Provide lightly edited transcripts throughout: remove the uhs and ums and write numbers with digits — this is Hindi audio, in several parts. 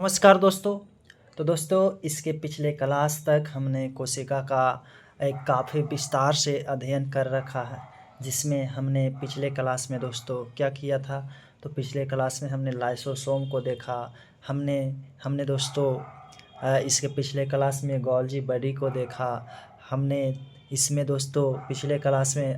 नमस्कार दोस्तों। तो दोस्तों इसके पिछले क्लास तक हमने कोशिका का एक काफ़ी विस्तार से अध्ययन कर रखा है, जिसमें हमने पिछले क्लास में दोस्तों क्या किया था। तो पिछले क्लास में हमने लाइसोसोम को देखा। हमने हमने दोस्तों इसके पिछले क्लास में गोल्गी बॉडी को देखा। हमने इसमें दोस्तों पिछले क्लास में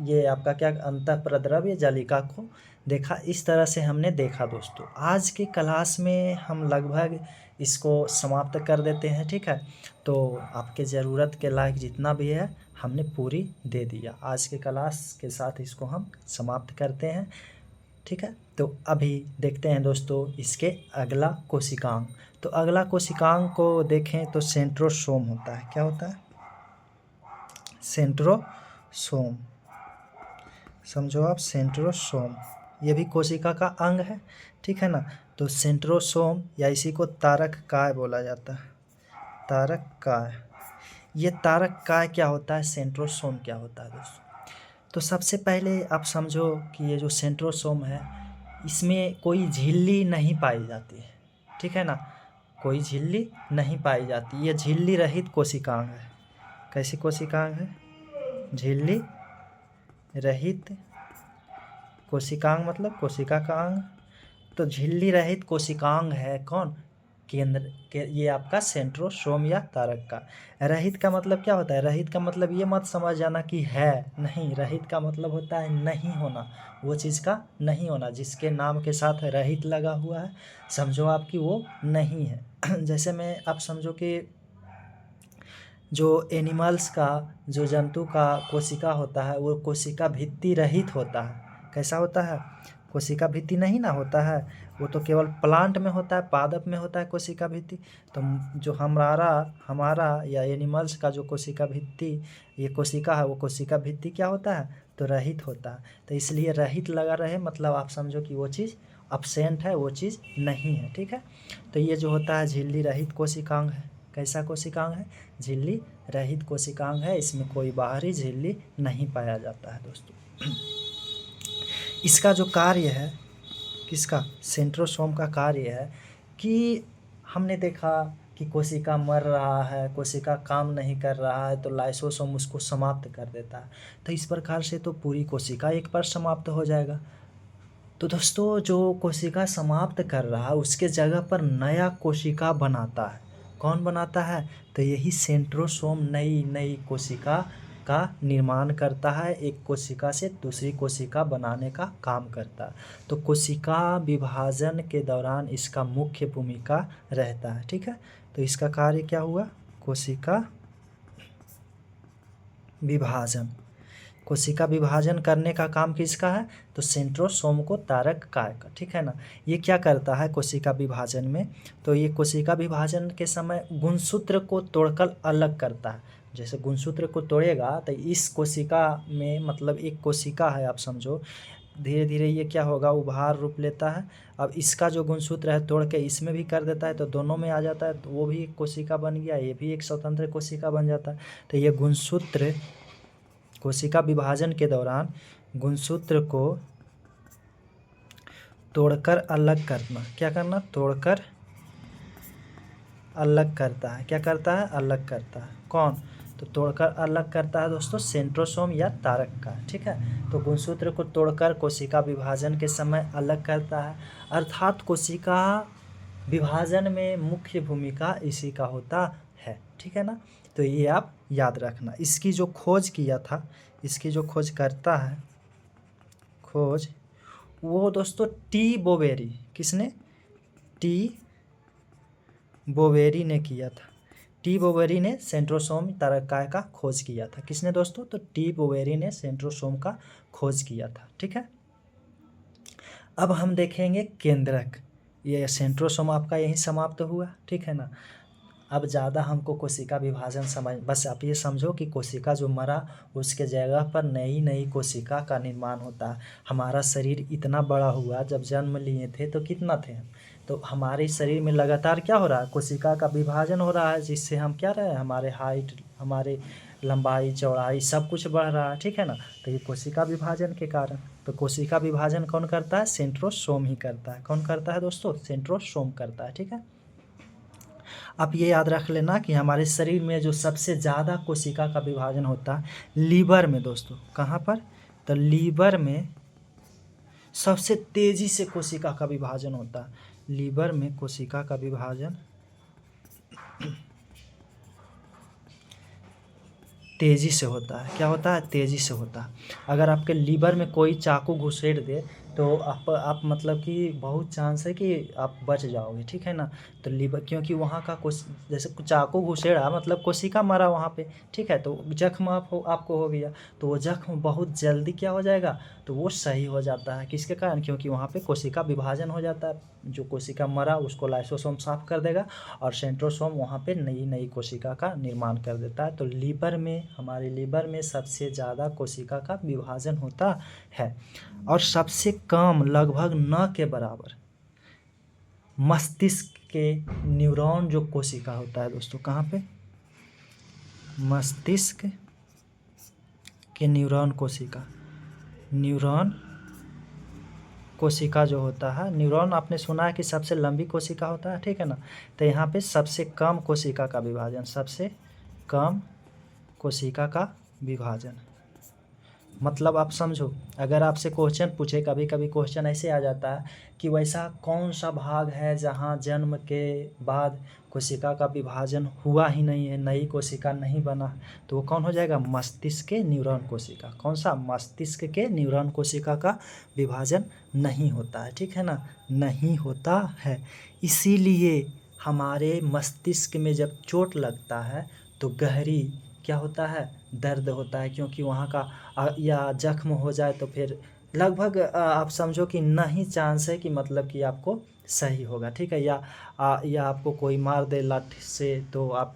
ये आपका क्या अंतःप्रद्रव्य जालिका को देखा। इस तरह से हमने देखा दोस्तों। आज की क्लास में हम लगभग इसको समाप्त कर देते हैं, ठीक है। तो आपके ज़रूरत के लायक जितना भी है हमने पूरी दे दिया। आज के क्लास के साथ इसको हम समाप्त करते हैं, ठीक है। तो अभी देखते हैं दोस्तों इसके अगला कोशिकांग। तो अगला कोशिकांग को देखें तो सेंट्रोसोम होता है। क्या होता है? सेंट्रोसोम। समझो आप, सेंट्रोसोम ये भी कोशिका का अंग है, ठीक है ना। तो सेंट्रोसोम या इसी को तारक काय बोला जाता है। तारक काय। ये तारक काय क्या होता है, सेंट्रोसोम क्या होता है दोस्तों। तो सबसे पहले आप समझो कि ये जो सेंट्रोसोम है इसमें कोई झिल्ली नहीं पाई जाती है, ठीक है ना। कोई झिल्ली नहीं पाई जाती। ये झिल्ली रहित कोशिकांग है। कैसी कोशिकांग है? झिल्ली रहित कोशिकांग, मतलब कोशिका का अंग। तो झिल्ली रहित कोशिकांग है कौन? केंद्र के ये आपका सेंट्रोसोम या तारक का। रहित का मतलब क्या होता है? रहित का मतलब ये मत समझ जाना कि है, नहीं। रहित का मतलब होता है नहीं होना, वो चीज़ का नहीं होना। जिसके नाम के साथ रहित लगा हुआ है समझो आप कि वो नहीं है। जैसे मैं आप समझो कि जो एनिमल्स का, जो जंतु का कोशिका होता है वो कोशिका भित्ति रहित होता है। कैसा होता है? कोशिका भित्ति नहीं ना होता है, वो तो केवल प्लांट में होता है, पादप में होता है कोशिका भित्ति। तो जो हमारा या एनिमल्स का जो कोशिका भित्ति, ये कोशिका है, वो कोशिका भित्ति क्या होता है? तो रहित होता है। तो इसलिए रहित लगा रहे मतलब आप समझो कि वो चीज़ अब्सेंट है, वो चीज़ नहीं है, ठीक है। तो ये जो होता है झिल्ली रहित कोशिकांग है। कैसा कोशिकांग है? झिल्ली रहित कोशिकांग है। इसमें कोई बाहरी झिल्ली नहीं पाया जाता है दोस्तों। इसका जो कार्य है, किसका? सेंट्रोसोम का कार्य है कि हमने देखा कि कोशिका मर रहा है, कोशिका काम नहीं कर रहा है, तो लाइसोसोम उसको समाप्त कर देता है। तो इस प्रकार से तो पूरी कोशिका एक बार समाप्त हो जाएगा। तो दोस्तों जो कोशिका समाप्त कर रहा है उसके जगह पर नया कोशिका बनाता है। कौन बनाता है? तो यही सेंट्रोसोम नई कोशिका का निर्माण करता है। एक कोशिका से दूसरी कोशिका बनाने का काम करता है। तो कोशिका विभाजन के दौरान इसका मुख्य भूमिका रहता है, ठीक है। तो इसका कार्य क्या हुआ? कोशिका विभाजन। कोशिका विभाजन करने का काम किसका है? तो सेंट्रोसोम को तारक काय का, ठीक है ना। ये क्या करता है कोशिका विभाजन में? तो ये कोशिका विभाजन के समय गुणसूत्र को तोड़कर अलग करता है। जैसे गुणसूत्र को तोड़ेगा तो इस कोशिका में, मतलब एक कोशिका है आप समझो, धीरे धीरे ये क्या होगा? उभार रूप लेता है। अब इसका जो गुणसूत्र है तोड़ के इसमें भी कर देता है तो दोनों में आ जाता है, तो वो भी एक कोशिका बन गया, ये भी एक स्वतंत्र कोशिका बन जाता है। तो ये गुणसूत्र, कोशिका विभाजन के दौरान गुणसूत्र को तोड़कर अलग करना। क्या करना? तोड़कर अलग करता है। क्या करता है? अलग करता है। कौन? तो तोड़कर अलग करता है दोस्तों सेंट्रोसोम या तारक का, ठीक है। तो गुणसूत्र को तोड़कर कोशिका विभाजन के समय अलग करता है, अर्थात कोशिका विभाजन में मुख्य भूमिका इसी का होता है, ठीक है ना। तो ये आप याद रखना। इसकी जो खोज किया था, इसकी जो खोज करता है, खोज वो दोस्तों टी बोवेरी। किसने? टी बोवेरी ने किया था। टी बोवेरी ने सेंट्रोसोम तारकाय का खोज किया था। किसने दोस्तों? तो टी बोवेरी ने सेंट्रोसोम का खोज किया था, ठीक है। अब हम देखेंगे केंद्रक। ये सेंट्रोसोम आपका यहीं समाप्त हुआ, ठीक है ना। अब ज़्यादा हमको कोशिका विभाजन समझ, बस आप ये समझो कि कोशिका जो मरा उसके जगह पर नई कोशिका का निर्माण होता है। हमारा शरीर इतना बड़ा हुआ, जब जन्म लिए थे तो कितना थे हम? तो हमारे शरीर में लगातार क्या हो रहा है? कोशिका का विभाजन हो रहा है, जिससे हम क्या रहे? हमारे हाइट, हमारे लंबाई चौड़ाई सब कुछ बढ़ रहा है, ठीक है ना। तो ये कोशिका विभाजन के कारण। तो कोशिका विभाजन कौन करता है? सेंट्रोसोम ही करता है। कौन करता है दोस्तों? सेंट्रोसोम करता है, ठीक है। आप ये याद रख लेना कि हमारे शरीर में जो सबसे ज़्यादा कोशिका का विभाजन होता है लीवर में दोस्तों। कहाँ पर? तो लीवर में सबसे तेज़ी से कोशिका का विभाजन होता है। लीवर में कोशिका का विभाजन तेज़ी से होता है। क्या होता है? तेज़ी से होता है। अगर आपके लीवर में कोई चाकू घुसेड़ दे तो आप मतलब कि बहुत चांस है कि आप बच जाओगे, ठीक है ना। तो लीवर, क्योंकि वहाँ का जैसे चाकू घुसेड़ा मतलब कोशिका मरा वहाँ पे, ठीक है। तो जख्म आपको हो गया, तो वो जख्म बहुत जल्दी क्या हो जाएगा? तो वो सही हो जाता है। किसके कारण? क्योंकि वहाँ पे कोशिका विभाजन हो जाता है। जो कोशिका मरा उसको लाइसोसोम साफ कर देगा और सेंट्रोसोम वहाँ पे नई नई कोशिका का निर्माण कर देता है। तो लीवर में, हमारे लीवर में सबसे ज़्यादा कोशिका का विभाजन होता है। और सबसे कम, लगभग न के बराबर, मस्तिष्क के न्यूरॉन जो कोशिका होता है दोस्तों। कहाँ पे? मस्तिष्क के न्यूरॉन कोशिका। न्यूरॉन कोशिका जो होता है, न्यूरॉन आपने सुना है कि सबसे लंबी कोशिका होता है, ठीक है ना। तो यहाँ पे सबसे कम कोशिका का विभाजन, सबसे कम कोशिका का विभाजन। मतलब आप समझो, अगर आपसे क्वेश्चन पूछे, कभी कभी क्वेश्चन ऐसे आ जाता है कि वैसा कौन सा भाग है जहाँ जन्म के बाद कोशिका का विभाजन हुआ ही नहीं है, नई कोशिका नहीं बना, तो वो कौन हो जाएगा? मस्तिष्क के न्यूरॉन कोशिका। कौन सा? मस्तिष्क के न्यूरॉन कोशिका का विभाजन नहीं होता है, ठीक है ना, नहीं होता है। इसीलिए हमारे मस्तिष्क में जब चोट लगता है तो गहरी क्या होता है? दर्द होता है, क्योंकि वहाँ का या जख्म हो जाए तो फिर लगभग आप समझो कि नहीं चांस है कि मतलब कि आपको सही होगा, ठीक है। या आपको कोई मार दे लाठी से तो आप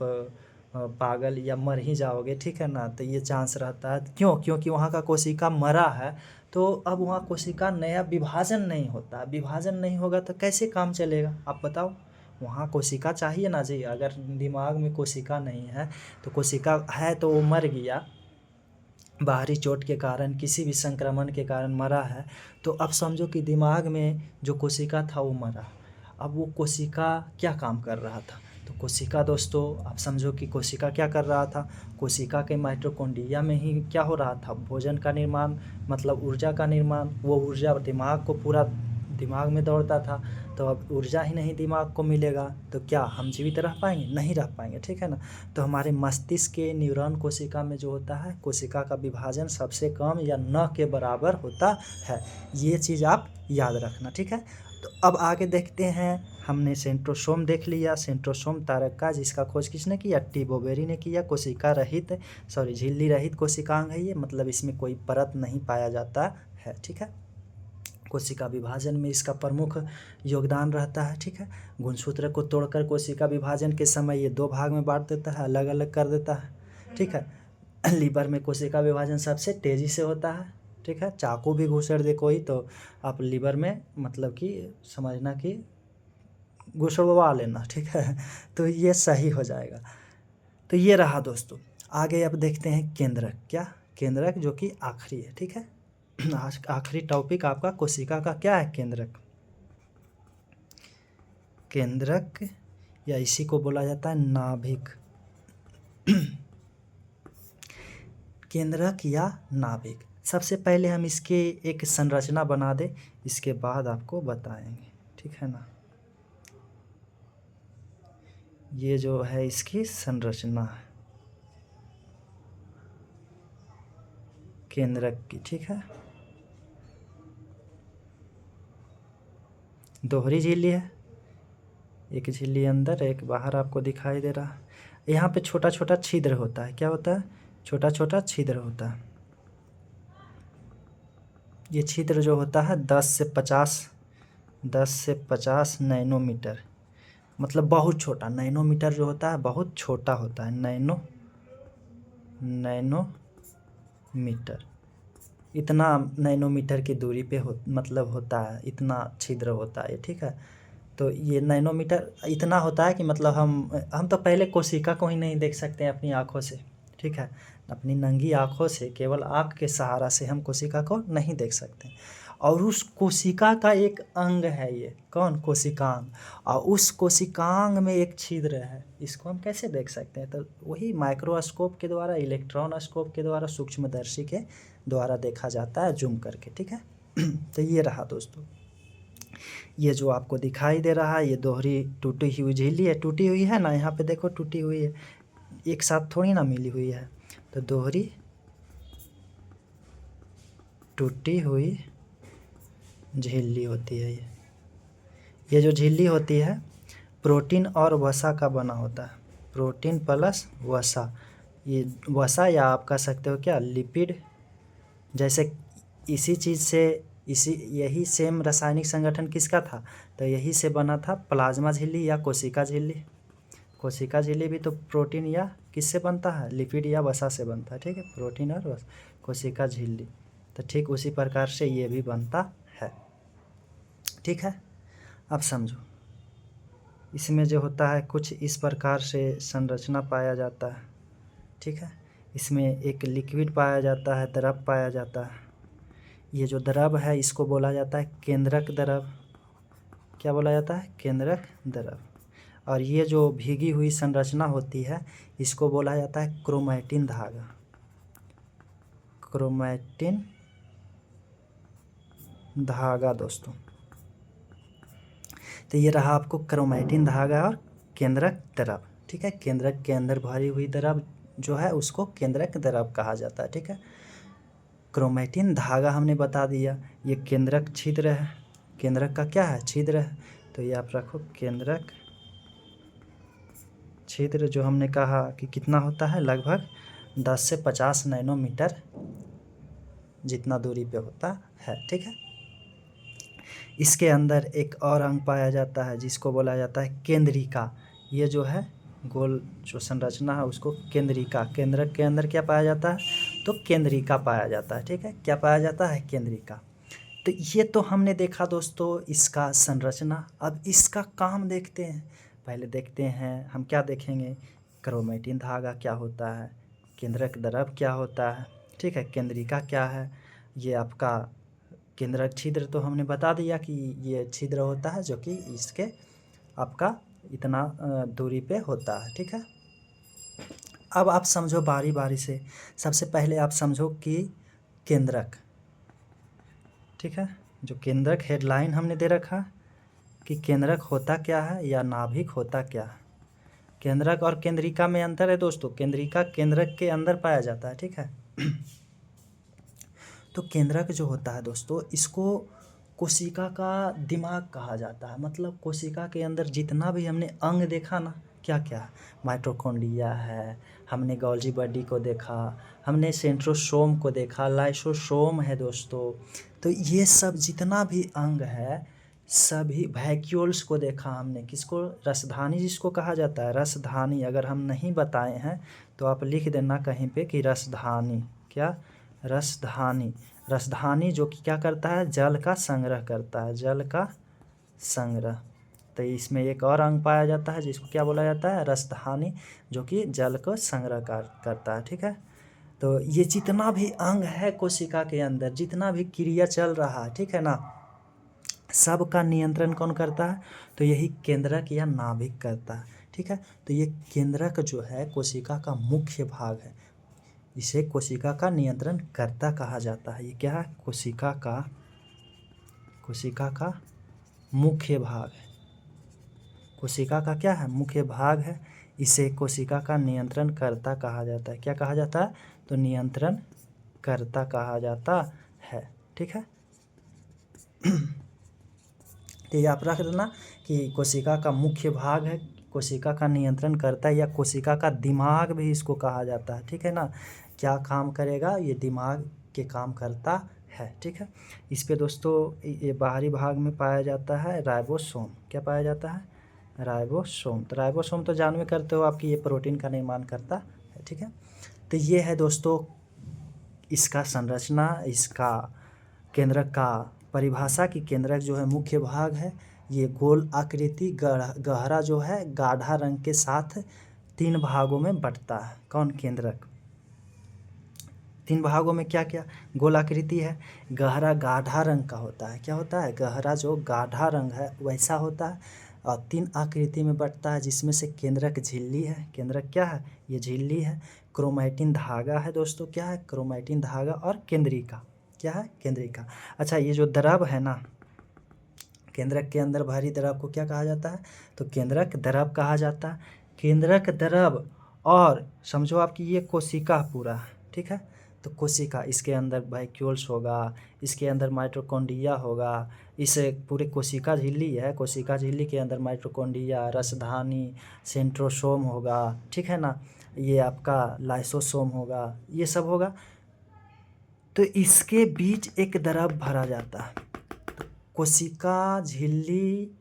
पागल या मर ही जाओगे, ठीक है ना। तो ये चांस रहता है। क्यों? क्योंकि वहाँ का कोशिका मरा है। तो अब वहाँ कोशिका नया विभाजन नहीं होता। विभाजन नहीं होगा तो कैसे काम चलेगा, आप बताओ। वहाँ कोशिका चाहिए ना जी। अगर दिमाग में कोशिका नहीं है तो कोशिका है तो वो मर गया, बाहरी चोट के कारण, किसी भी संक्रमण के कारण मरा है। तो अब समझो कि दिमाग में जो कोशिका था वो मरा। अब वो कोशिका क्या काम कर रहा था? तो कोशिका दोस्तों, आप समझो कि कोशिका क्या कर रहा था? कोशिका के माइटोकॉन्ड्रिया में ही क्या हो रहा था? भोजन का निर्माण, मतलब ऊर्जा का निर्माण। वो ऊर्जा दिमाग को, पूरा दिमाग में दौड़ता था। तो अब ऊर्जा ही नहीं दिमाग को मिलेगा तो क्या हम जीवित रह पाएंगे? नहीं रह पाएंगे, ठीक है ना। तो हमारे मस्तिष्क के न्यूरॉन कोशिका में जो होता है, कोशिका का विभाजन सबसे कम या न के बराबर होता है। ये चीज़ आप याद रखना, ठीक है। तो अब आगे देखते हैं। हमने सेंट्रोसोम देख लिया। सेंट्रोसोम तारक का, जिसका खोज किसने किया? टी बोवेरी ने किया। कोशिका रहित, झिल्ली रहित कोशिकांग है ये, मतलब इसमें कोई परत नहीं पाया जाता है, ठीक है। कोशिका विभाजन में इसका प्रमुख योगदान रहता है, ठीक है। गुणसूत्र को तोड़कर कोशिका विभाजन के समय ये दो भाग में बांट देता है, अलग अलग कर देता है, ठीक है। लीवर में कोशिका विभाजन सबसे तेज़ी से होता है, ठीक है। चाकू भी घुसेड़ दे कोई तो आप लीवर में मतलब कि समझना कि घुसड़वा लेना, ठीक है। तो ये सही हो जाएगा। तो ये रहा दोस्तों। आगे अब देखते हैं केंद्रक। क्या? केंद्रक, जो कि आखिरी है, ठीक है। आज आखिरी टॉपिक आपका कोशिका का क्या है? केंद्रक। केंद्रक, या इसी को बोला जाता है नाभिक। केंद्रक या नाभिक। सबसे पहले हम इसके एक संरचना बना दें, इसके बाद आपको बताएंगे, ठीक है ना। ये जो है इसकी संरचना है केंद्रक की, ठीक है। दोहरी झिल्ली है, एक झिल्ली अंदर एक बाहर आपको दिखाई दे रहा है। यहाँ पे छोटा छोटा छिद्र होता है। क्या होता है? छोटा छोटा छिद्र होता है। ये छिद्र जो होता है 10 से 50 नैनोमीटर, मतलब बहुत छोटा। नैनोमीटर जो होता है बहुत छोटा होता है। नैनोमीटर, इतना नैनोमीटर की दूरी पे मतलब होता है, इतना छिद्र होता है, ठीक है। तो ये नैनोमीटर इतना होता है कि मतलब हम तो पहले कोशिका को ही नहीं देख सकते हैं अपनी आँखों से, ठीक है। अपनी नंगी आँखों से, केवल आँख के सहारा से हम कोशिका को नहीं देख सकते। और उस कोशिका का एक अंग है ये, कौन? कोशिकांग। और उस कोशिकांग में एक छिद्र है, इसको हम कैसे देख सकते हैं? तो वही माइक्रोस्कोप के द्वारा, इलेक्ट्रॉनस्कोप के द्वारा, सूक्ष्मदर्शी के द्वारा देखा जाता है जूम करके, ठीक है। तो ये रहा दोस्तों, ये जो आपको दिखाई दे रहा है ये दोहरी टूटी हुई झिल्ली है। टूटी हुई है ना, यहाँ पे देखो टूटी हुई है, एक साथ थोड़ी ना मिली हुई है। तो दोहरी टूटी हुई झिल्ली होती है ये जो झिल्ली होती है प्रोटीन और वसा का बना होता है। प्रोटीन प्लस वसा, ये वसा या आप कह सकते हो क्या, लिपिड। जैसे इसी चीज़ से, यही सेम रासायनिक संगठन किसका था? तो यही से बना था प्लाज्मा झिल्ली या कोशिका झिल्ली। कोशिका झिल्ली भी तो प्रोटीन या किससे बनता है? लिपिड या वसा से बनता है, ठीक है। प्रोटीन और वसा, कोशिका झिल्ली। तो ठीक उसी प्रकार से ये भी बनता है, ठीक है। अब समझो, इसमें जो होता है कुछ इस प्रकार से संरचना पाया जाता है, ठीक है। इसमें एक लिक्विड पाया जाता है, द्रव पाया जाता है। ये जो द्रव है इसको बोला जाता है केंद्रक द्रव। क्या बोला जाता है? केंद्रक द्रव। और ये जो भीगी हुई संरचना होती है इसको बोला जाता है क्रोमैटिन धागा। क्रोमैटिन धागा दोस्तों। तो ये रहा आपको क्रोमैटिन धागा और केंद्रक द्रव, ठीक है। केंद्रक के अंदर भरी हुई द्रव जो है उसको केंद्रक द्रव कहा जाता है, ठीक है। क्रोमैटिन धागा हमने बता दिया, ये केंद्रक छिद्र है। केंद्रक का क्या है? छिद्र है। तो ये आप रखो, केंद्रक छिद्र जो हमने कहा कि कितना होता है, लगभग 10 से 50 नैनोमीटर जितना दूरी पे होता है, ठीक है। इसके अंदर एक और अंग पाया जाता है जिसको बोला जाता है केंद्रिका। ये जो है गोल जो संरचना है उसको केंद्रिका। केंद्रक के अंदर क्या पाया जाता है? तो केंद्रिका पाया जाता है, ठीक है। क्या पाया जाता है? केंद्रिका। तो ये तो हमने देखा दोस्तों इसका संरचना। अब इसका काम देखते हैं। पहले देखते हैं हम, क्या देखेंगे? क्रोमैटिन धागा क्या होता है, केंद्रक द्रव क्या होता है, ठीक है, केंद्रिका क्या है। ये आपका केंद्रक छिद्र तो हमने बता दिया कि ये छिद्र होता है जो कि इसके आपका इतना दूरी पे होता है, ठीक है। अब आप समझो बारी बारी से। सबसे पहले आप समझो कि केंद्रक, ठीक है। जो केंद्रक हेडलाइन हमने दे रखा कि केंद्रक होता क्या है या नाभिक होता क्या है। केंद्रक और केंद्रिका में अंतर है दोस्तों। केंद्रिका केंद्रक के अंदर पाया जाता है, ठीक है। तो केंद्रक जो होता है दोस्तों, इसको कोशिका का दिमाग कहा जाता है। मतलब कोशिका के अंदर जितना भी हमने अंग देखा ना, क्या क्या, माइटोकॉन्ड्रिया है, हमने गोल्गी बॉडी को देखा, हमने सेंट्रोसोम को देखा, लाइसोसोम है दोस्तों। तो ये सब जितना भी अंग है, सभी वैक्यूल्स को देखा हमने। किसको? रसधानी जिसको कहा जाता है, रसधानी। अगर हम नहीं बताए हैं तो आप लिख देना कहीं पे कि रसधानी। क्या? रसधानी। रसधानी जो कि क्या करता है? जल का संग्रह करता है, जल का संग्रह। तो इसमें एक और अंग पाया जाता है जिसको क्या बोला जाता है? रसधानी, जो कि जल को संग्रह करता है, ठीक है। तो ये जितना भी अंग है कोशिका के अंदर, जितना भी क्रिया चल रहा है, ठीक है ना, सब का नियंत्रण कौन करता है? तो यही केंद्रक या नाभिक करता है, ठीक है। तो ये केंद्रक जो है कोशिका का मुख्य भाग है। इसे कोशिका का नियंत्रण कर्ता कहा जाता है। ये क्या है? कोशिका का मुख्य भाग है। कोशिका का क्या है? मुख्य भाग है। इसे कोशिका का नियंत्रण कर्ता कहा जाता है। क्या कहा जाता है? तो नियंत्रण कर्ता कहा जाता है, ठीक है। तो ये आप रख देना कि कोशिका का मुख्य भाग है, कोशिका का नियंत्रण करता है, या कोशिका का दिमाग भी इसको कहा जाता है, ठीक है ना। क्या काम करेगा? ये दिमाग के काम करता है, ठीक है। इस पे दोस्तों ये बाहरी भाग में पाया जाता है राइबोसोम। क्या पाया जाता है? राइबोसोम। तो राइबोसोम तो जानवे करते हो आपकी, ये प्रोटीन का निर्माण करता है, ठीक है। तो ये है दोस्तों इसका संरचना, इसका केंद्रक का परिभाषा की केंद्रक जो है मुख्य भाग है। ये गोल आकृति गहरा जो है गाढ़ा रंग के साथ 3 भागों में बंटता है। कौन? केंद्रक। तीन भागों में क्या क्या गोलाकृति है, गहरा गाढ़ा रंग का होता है। क्या होता है? गहरा जो गाढ़ा रंग है वैसा होता है। और तीन आकृति में बंटता है जिसमें से केंद्रक झिल्ली है। केंद्रक क्या है? ये झिल्ली है। क्रोमैटिन धागा है दोस्तों। क्या है? क्रोमैटिन धागा। और केंद्रिका। क्या है? केंद्रिका। अच्छा, ये जो द्रव है ना, केंद्रक के अंदर भारी द्रव को क्या कहा जाता है? तो केंद्रक द्रव कहा जाता है। केंद्रक द्रव। और समझो आपकी ये कोशिका पूरा, ठीक है। तो कोशिका, इसके अंदर वैक्यूल्स होगा, इसके अंदर माइटोकॉन्ड्रिया होगा। इस पूरे कोशिका झिल्ली है, कोशिका झिल्ली के अंदर माइटोकॉन्ड्रिया, रसधानी, सेंट्रोसोम होगा, ठीक है ना। ये आपका लाइसोसोम होगा, ये सब होगा। तो इसके बीच एक द्रव भरा जाता है। कोशिका झिल्ली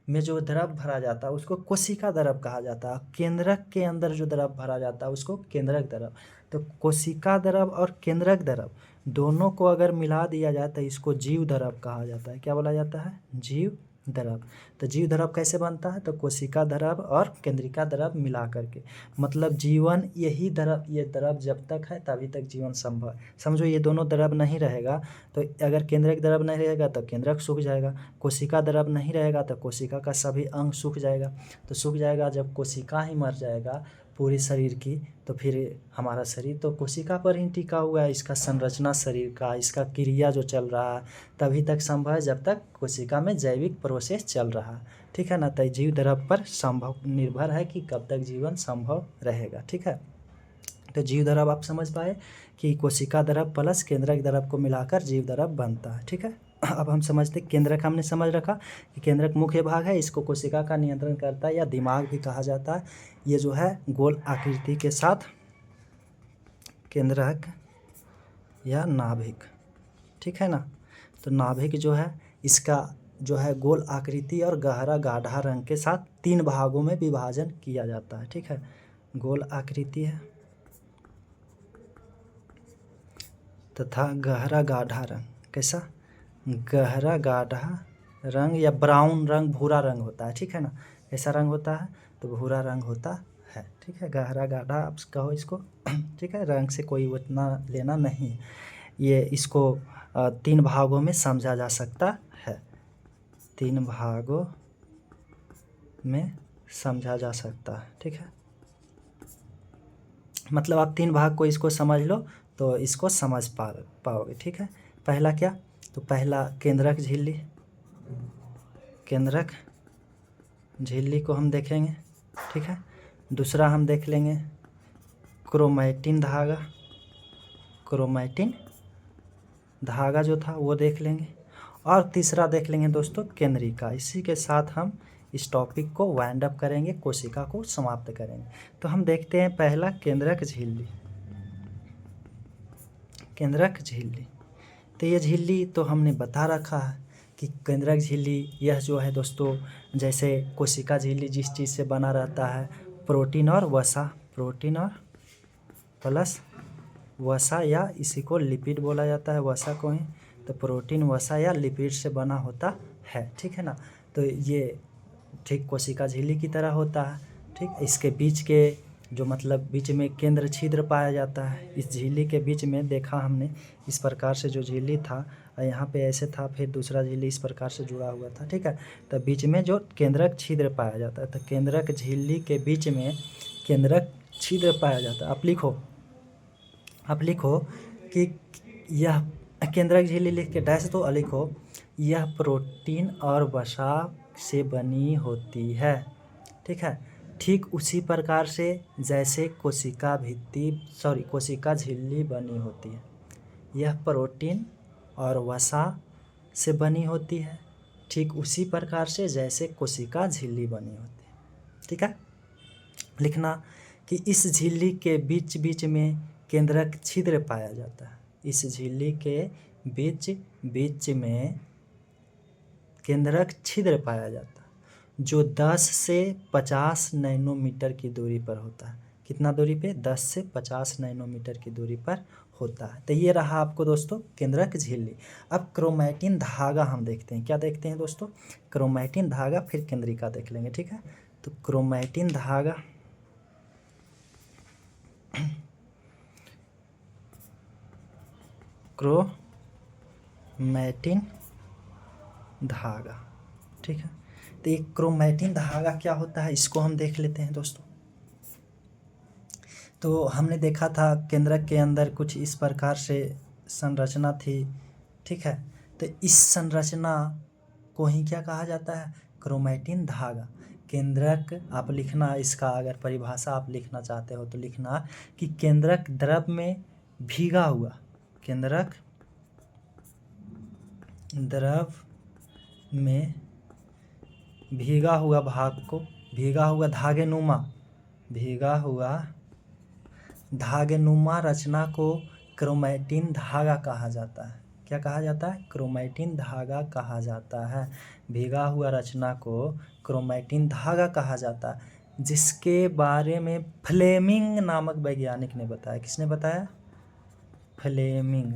में जो द्रव भरा जाता है उसको कोशिका द्रव कहा जाता है। केंद्रक के अंदर जो द्रव भरा जाता है उसको केंद्रक द्रव। तो कोशिका द्रव और केंद्रक द्रव दोनों को अगर मिला दिया जाए तो इसको जीव द्रव कहा जाता है। क्या बोला जाता है? जीव द्रव। तो जीव द्रव कैसे बनता है? तो कोशिका द्रव और केंद्रिका द्रव मिला करके। मतलब जीवन यही द्रव, ये द्रव जब तक है तभी तक जीवन संभव है। समझो ये दोनों द्रव नहीं रहेगा तो अगर केंद्रक द्रव नहीं रहेगा तो केंद्रक सूख जाएगा, कोशिका द्रव नहीं रहेगा तो कोशिका का सभी अंग सूख जाएगा। तो सूख जाएगा, जब कोशिका ही मर जाएगा पूरे शरीर की तो फिर हमारा शरीर तो कोशिका पर ही टिका हुआ है। इसका संरचना शरीर का, इसका क्रिया जो चल रहा है तभी तक संभव है जब तक कोशिका में जैविक प्रोसेस चल रहा है, ठीक है ना। तो जीव द्रव पर संभव निर्भर है कि कब तक जीवन संभव रहेगा, ठीक है। तो जीव द्रव आप समझ पाए कि कोशिका द्रव प्लस केंद्रक द्रव को मिलाकर जीव द्रव बनता है, ठीक है। अब हम समझते केंद्रक, हमने समझ रखा कि केंद्रक मुख्य भाग है, इसको कोशिका का नियंत्रण करता है या दिमाग भी कहा जाता है। ये जो है गोल आकृति के साथ केंद्रक या नाभिक, ठीक है ना। तो नाभिक जो है इसका जो है गोल आकृति और गहरा गाढ़ा रंग के साथ तीन भागों में विभाजन किया जाता है, ठीक है। गोल आकृति है तथा गहरा गाढ़ा रंग। कैसा? गहरा गाढ़ा रंग या ब्राउन रंग, भूरा रंग होता है, ठीक है ना। ऐसा रंग होता है तो भूरा रंग होता है, ठीक है। गहरा गाढ़ा आप कहो इसको, ठीक है। रंग से कोई उतना लेना नहीं। ये इसको तीन भागों में समझा जा सकता है। तीन भागों में समझा जा सकता है, ठीक है। मतलब आप तीन भाग को इसको समझ लो तो इसको समझ पाओगे, ठीक है। पहला क्या? तो पहला केंद्रक झिल्ली। केंद्रक झिल्ली को हम देखेंगे, ठीक है। दूसरा हम देख लेंगे क्रोमैटिन धागा। क्रोमैटिन धागा जो था वो देख लेंगे। और तीसरा देख लेंगे दोस्तों केंद्रिका। इसी के साथ हम इस टॉपिक को वाइंड अप करेंगे, कोशिका को समाप्त करेंगे। तो हम देखते हैं पहला केंद्रक झिल्ली। केंद्रक झिल्ली, तो ये झिल्ली तो हमने बता रखा है कि केंद्रक झिल्ली यह जो है दोस्तों, जैसे कोशिका झिल्ली जिस चीज़ से बना रहता है, प्रोटीन और वसा, प्रोटीन और प्लस वसा, या इसी को लिपिड बोला जाता है, वसा को ही। तो प्रोटीन, वसा या लिपिड से बना होता है, ठीक है ना। तो ये ठीक कोशिका झिल्ली की तरह होता है, ठीक। इसके बीच के जो मतलब बीच में केंद्र छिद्र पाया जाता है। इस झिल्ली के बीच में देखा हमने इस प्रकार से जो झिल्ली था, यहाँ पे ऐसे था, फिर दूसरा झिल्ली इस प्रकार से जुड़ा हुआ था, ठीक है। तो बीच में जो केंद्रक छिद्र पाया जाता है, तो केंद्रक झिल्ली के बीच में केंद्रक छिद्र पाया जाता है। आप लिखो कि यह केंद्रक झिल्ली लिख के डैश तो लिखो, यह प्रोटीन और वसा से बनी होती है, ठीक है। ठीक उसी प्रकार से जैसे कोशिका झिल्ली बनी होती है, यह प्रोटीन और वसा से बनी होती है। ठीक उसी प्रकार से जैसे कोशिका झिल्ली बनी होती है, ठीक है। लिखना कि इस झिल्ली के बीच बीच में केंद्रक छिद्र पाया जाता है। इस झिल्ली के बीच बीच में केंद्रक छिद्र पाया जाता है जो 10 से 50 नैनोमीटर की दूरी पर होता है। कितना दूरी पे? 10 से 50 नैनोमीटर की दूरी पर होता है। तो ये रहा आपको दोस्तों केंद्रक झिल्ली। अब क्रोमैटिन धागा हम देखते हैं। क्या देखते हैं दोस्तों? क्रोमैटिन धागा, फिर केंद्रिका देख लेंगे, ठीक है। तो क्रोमैटिन धागा क्रोमैटिन धागा। ठीक है, तो ये क्रोमैटिन धागा क्या होता है इसको हम देख लेते हैं दोस्तों। तो हमने देखा था केंद्रक के अंदर कुछ इस प्रकार से संरचना थी। ठीक है, तो इस संरचना को ही क्या कहा जाता है, क्रोमैटिन धागा। केंद्रक आप लिखना, इसका अगर परिभाषा आप लिखना चाहते हो तो लिखना कि केंद्रक द्रव में भीगा हुआ, केंद्रक द्रव में भीगा हुआ भाग को, भीगा हुआ धागेनुमा रचना को क्रोमैटिन धागा कहा जाता है। क्या कहा जाता है, क्रोमैटिन धागा कहा जाता है। भीगा हुआ रचना को क्रोमैटिन धागा कहा जाता है, जिसके बारे में फ्लेमिंग नामक वैज्ञानिक ने बताया। किसने बताया, फ्लेमिंग।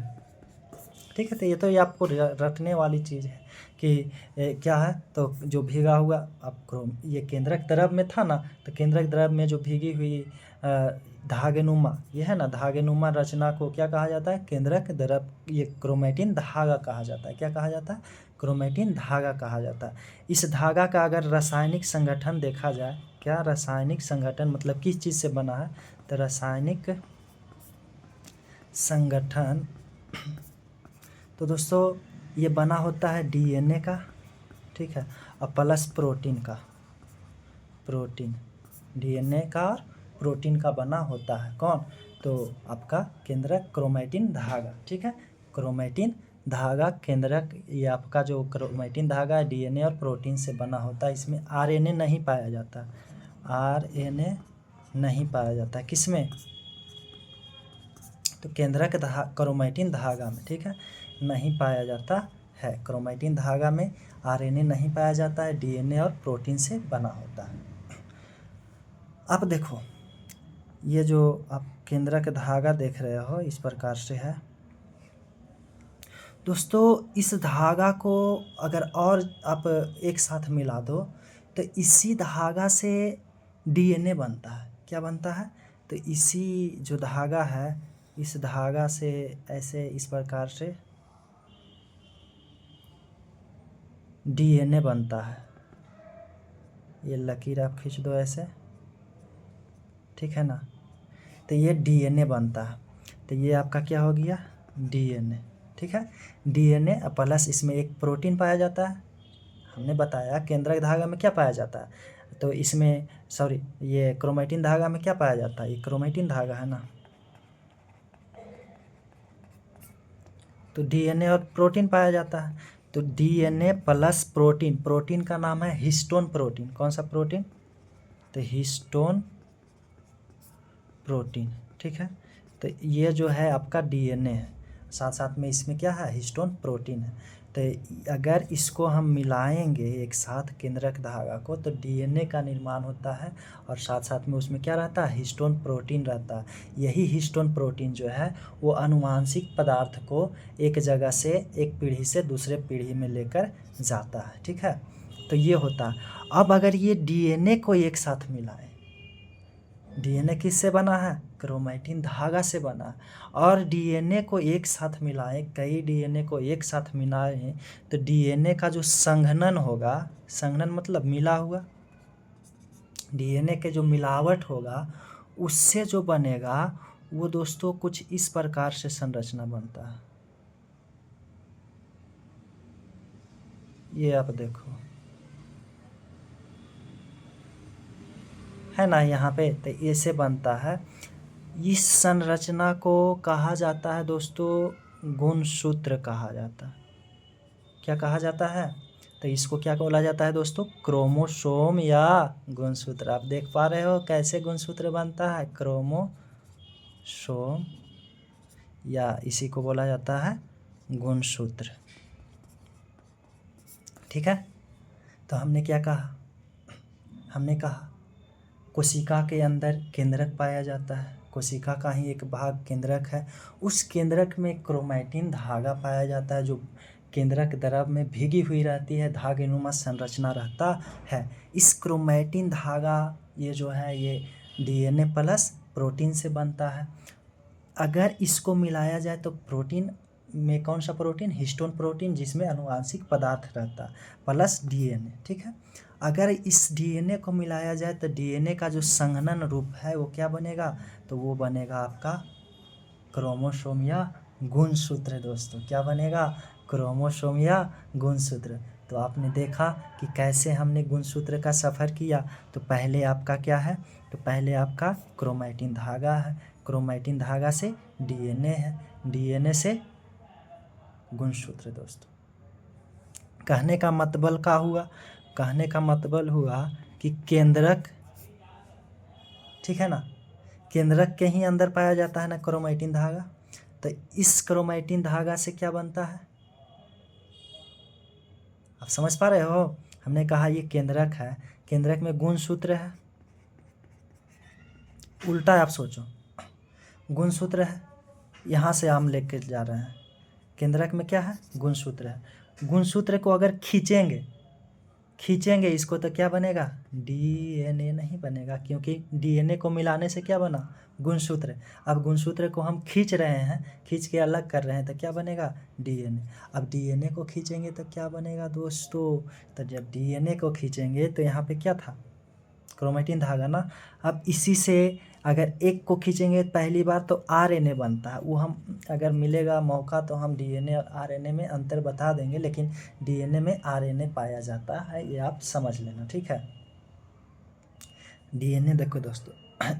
ठीक है, तो ये तो ये आपको रटने वाली चीज़ है कि क्या है, तो जो भीगा हुआ, अब ये केंद्रक द्रव में था ना, तो केंद्रक द्रव में जो भीगी हुई धागेनुमा, ये है ना, धागेनुमा रचना को क्या कहा जाता है, केंद्रक द्रव, ये क्रोमैटिन धागा कहा जाता है। क्या कहा जाता है, क्रोमैटिन धागा कहा जाता है। इस धागा का अगर रासायनिक संगठन देखा जाए, क्या रासायनिक संगठन मतलब किस चीज़ से बना है, तो रासायनिक संगठन, तो दोस्तों ये बना होता है डीएनए का। ठीक है, और प्लस प्रोटीन का, प्रोटीन, डीएनए का और प्रोटीन का बना होता है। कौन, तो आपका केंद्रक क्रोमैटिन धागा। ठीक है, क्रोमैटिन धागा केंद्रक, ये आपका जो क्रोमैटिन धागा है डीएनए और प्रोटीन से बना होता है। इसमें आरएनए नहीं पाया जाता, आरएनए नहीं पाया जाता। किसमें, तो केंद्रक क्रोमैटिन धागा में। ठीक है, नहीं पाया जाता है, क्रोमैटिन धागा में आरएनए नहीं पाया जाता है, डीएनए और प्रोटीन से बना होता है। अब देखो, ये जो आप केंद्रक धागा देख रहे हो इस प्रकार से है दोस्तों। इस धागा को अगर और आप एक साथ मिला दो तो इसी धागा से डीएनए बनता है। क्या बनता है, तो इसी जो धागा है, इस धागा से ऐसे इस प्रकार से डीएनए बनता है। ये लकीर आप खींच दो ऐसे, ठीक है ना, तो ये डीएनए बनता है। तो ये आपका क्या हो गया, डीएनए। ठीक है, डीएनए प्लस इसमें एक प्रोटीन पाया जाता है। हमने बताया केंद्रक धागा में क्या पाया जाता है, तो इसमें सॉरी, ये क्रोमैटिन धागा में क्या पाया जाता है, ये क्रोमैटिन धागा है ना, तो डीएनए और प्रोटीन पाया जाता है। तो डीएनए प्लस प्रोटीन, प्रोटीन का नाम है हिस्टोन प्रोटीन। कौन सा प्रोटीन, तो हिस्टोन प्रोटीन। ठीक है, तो ये जो है आपका डीएनए है, साथ साथ में इसमें क्या है, हिस्टोन प्रोटीन है। तो अगर इसको हम मिलाएंगे एक साथ केंद्रक धागा को, तो डीएनए का निर्माण होता है और साथ साथ में उसमें क्या रहता है, हिस्टोन प्रोटीन रहता है। यही हिस्टोन प्रोटीन जो है वो आनुवांशिक पदार्थ को एक जगह से, एक पीढ़ी से दूसरे पीढ़ी में लेकर जाता है। ठीक है, तो ये होता है। अब अगर ये डीएनए को एक साथ मिलाएं, डीएनए किससे बना है, क्रोमैटिन धागा से बना है, और डीएनए को एक साथ मिलाएं, कई डीएनए को एक साथ मिलाएं, तो डीएनए का जो संघनन होगा, संघनन मतलब मिला हुआ, डीएनए के जो मिलावट होगा उससे जो बनेगा वो दोस्तों कुछ इस प्रकार से संरचना बनता है। ये आप देखो है ना, यहाँ पे तो ऐसे बनता है। इस संरचना को कहा जाता है दोस्तों, गुणसूत्र कहा जाता है। क्या कहा जाता है, तो इसको क्या बोला जाता है दोस्तों, क्रोमोसोम या गुणसूत्र। आप देख पा रहे हो कैसे गुणसूत्र बनता है, क्रोमोसोम या इसी को बोला जाता है गुणसूत्र। ठीक है, तो हमने क्या कहा, हमने कहा कोशिका के अंदर केंद्रक पाया जाता है, कोशिका का ही एक भाग केंद्रक है। उस केंद्रक में क्रोमैटिन धागा पाया जाता है जो केंद्रक द्रव में भीगी हुई रहती है, धागेनुमा संरचना रहता है। इस क्रोमैटिन धागा ये जो है ये डीएनए प्लस प्रोटीन से बनता है। अगर इसको मिलाया जाए तो प्रोटीन में कौन सा प्रोटीन, हिस्टोन प्रोटीन, जिसमें अनुवांशिक पदार्थ रहता है, प्लस डीएनए। ठीक है, अगर इस डीएनए को मिलाया जाए तो डीएनए का जो संघनन रूप है वो क्या बनेगा, तो वो बनेगा आपका क्रोमोसोम या गुणसूत्र दोस्तों। क्या बनेगा, क्रोमोसोम या गुणसूत्र। तो आपने देखा कि कैसे हमने गुणसूत्र का सफ़र किया। तो पहले आपका क्या है, तो पहले आपका क्रोमैटिन धागा है, क्रोमैटिन धागा से डीएनए है, डीएनए से गुणसूत्र दोस्तों। कहने का मतलब क्या हुआ, कहने का मतलब हुआ कि केंद्रक, ठीक है ना, केंद्रक के ही अंदर पाया जाता है ना क्रोमैटिन धागा। तो इस क्रोमैटिन धागा से क्या बनता है, आप समझ पा रहे हो। हमने कहा ये केंद्रक है, केंद्रक में गुणसूत्र है, उल्टा आप सोचो, गुणसूत्र है, यहाँ से हम लेके जा रहे हैं, केंद्रक में क्या है, गुणसूत्र है। गुणसूत्र को अगर खींचेंगे इसको तो क्या बनेगा, डीएनए नहीं बनेगा, क्योंकि डीएनए को मिलाने से क्या बना, गुणसूत्र। अब गुणसूत्र को हम खींच रहे हैं, खींच के अलग कर रहे हैं, तो क्या बनेगा, डीएनए। अब डीएनए को खींचेंगे तो क्या बनेगा दोस्तों, तो जब डीएनए को खींचेंगे तो यहाँ पे क्या था, क्रोमैटिन धागा ना। अब इसी से अगर एक को खींचेंगे पहली बार तो आरएनए बनता है, वो हम अगर मिलेगा मौका तो हम डीएनए और आरएनए में अंतर बता देंगे, लेकिन डीएनए में आरएनए पाया जाता है, ये आप समझ लेना। ठीक है, डीएनए देखो दोस्तों,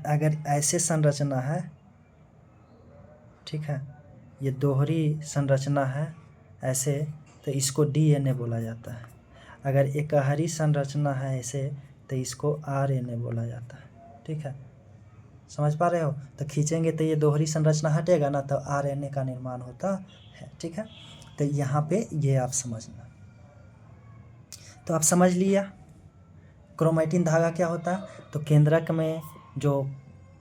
अगर ऐसे संरचना है, ठीक है, ये दोहरी संरचना है ऐसे, तो इसको डीएनए बोला जाता है। अगर एकहरी संरचना है ऐसे तो इसको आरएनए बोला जाता है। ठीक है, समझ पा रहे हो। तो खींचेंगे तो ये दोहरी संरचना हटेगा ना, तो आरएनए का निर्माण होता है। ठीक है, तो यहाँ पे ये आप समझना। तो आप समझ लिया क्रोमैटिन धागा क्या होता है। तो केंद्रक में जो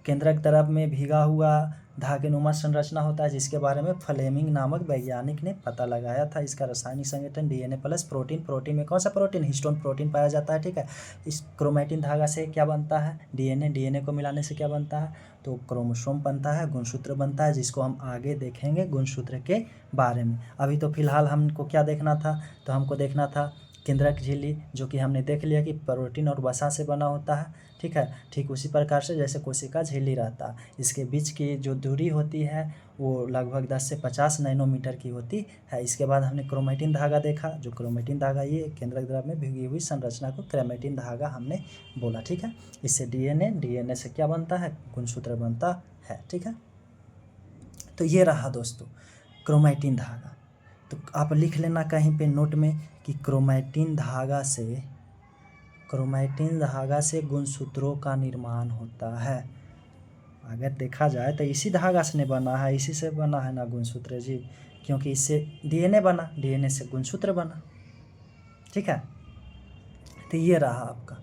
केंद्रक तरफ में भीगा हुआ धागेनुमा संरचना होता है, जिसके बारे में फ्लेमिंग नामक वैज्ञानिक ने पता लगाया था। इसका रासायनिक संगठन डीएनए प्लस प्रोटीन, प्रोटीन में कौन सा प्रोटीन, हिस्टोन प्रोटीन पाया जाता है। ठीक है, इस क्रोमैटिन धागा से क्या बनता है, डीएनए, डीएनए को मिलाने से क्या बनता है, तो क्रोमोसोम बनता है, गुणसूत्र बनता है, जिसको हम आगे देखेंगे गुणसूत्र के बारे में। अभी तो फिलहाल हमको क्या देखना था, तो हमको देखना था केंद्रक झिल्ली, जो कि हमने देख लिया कि प्रोटीन और वसा से बना होता है। ठीक है, ठीक उसी प्रकार से जैसे कोशिका झिल्ली रहता है, इसके बीच की जो दूरी होती है वो लगभग 10 से 50 नैनोमीटर की होती है। इसके बाद हमने क्रोमैटिन धागा देखा, जो क्रोमैटिन धागा ये केंद्रक द्रव में भीगी हुई संरचना को क्रोमैटिन धागा हमने बोला। ठीक है, इससे डीएनए, डीएनए से क्या बनता है, गुणसूत्र बनता है। ठीक है, तो ये रहा दोस्तों क्रोमैटिन धागा। तो आप लिख लेना कहीं पे नोट में कि क्रोमैटिन धागा से गुणसूत्रों का निर्माण होता है। अगर देखा जाए तो इसी धागा से बना है, इसी से बना है ना गुणसूत्र जी, क्योंकि इससे डीएनए बना, डीएनए से गुणसूत्र बना। ठीक है, तो ये रहा आपका।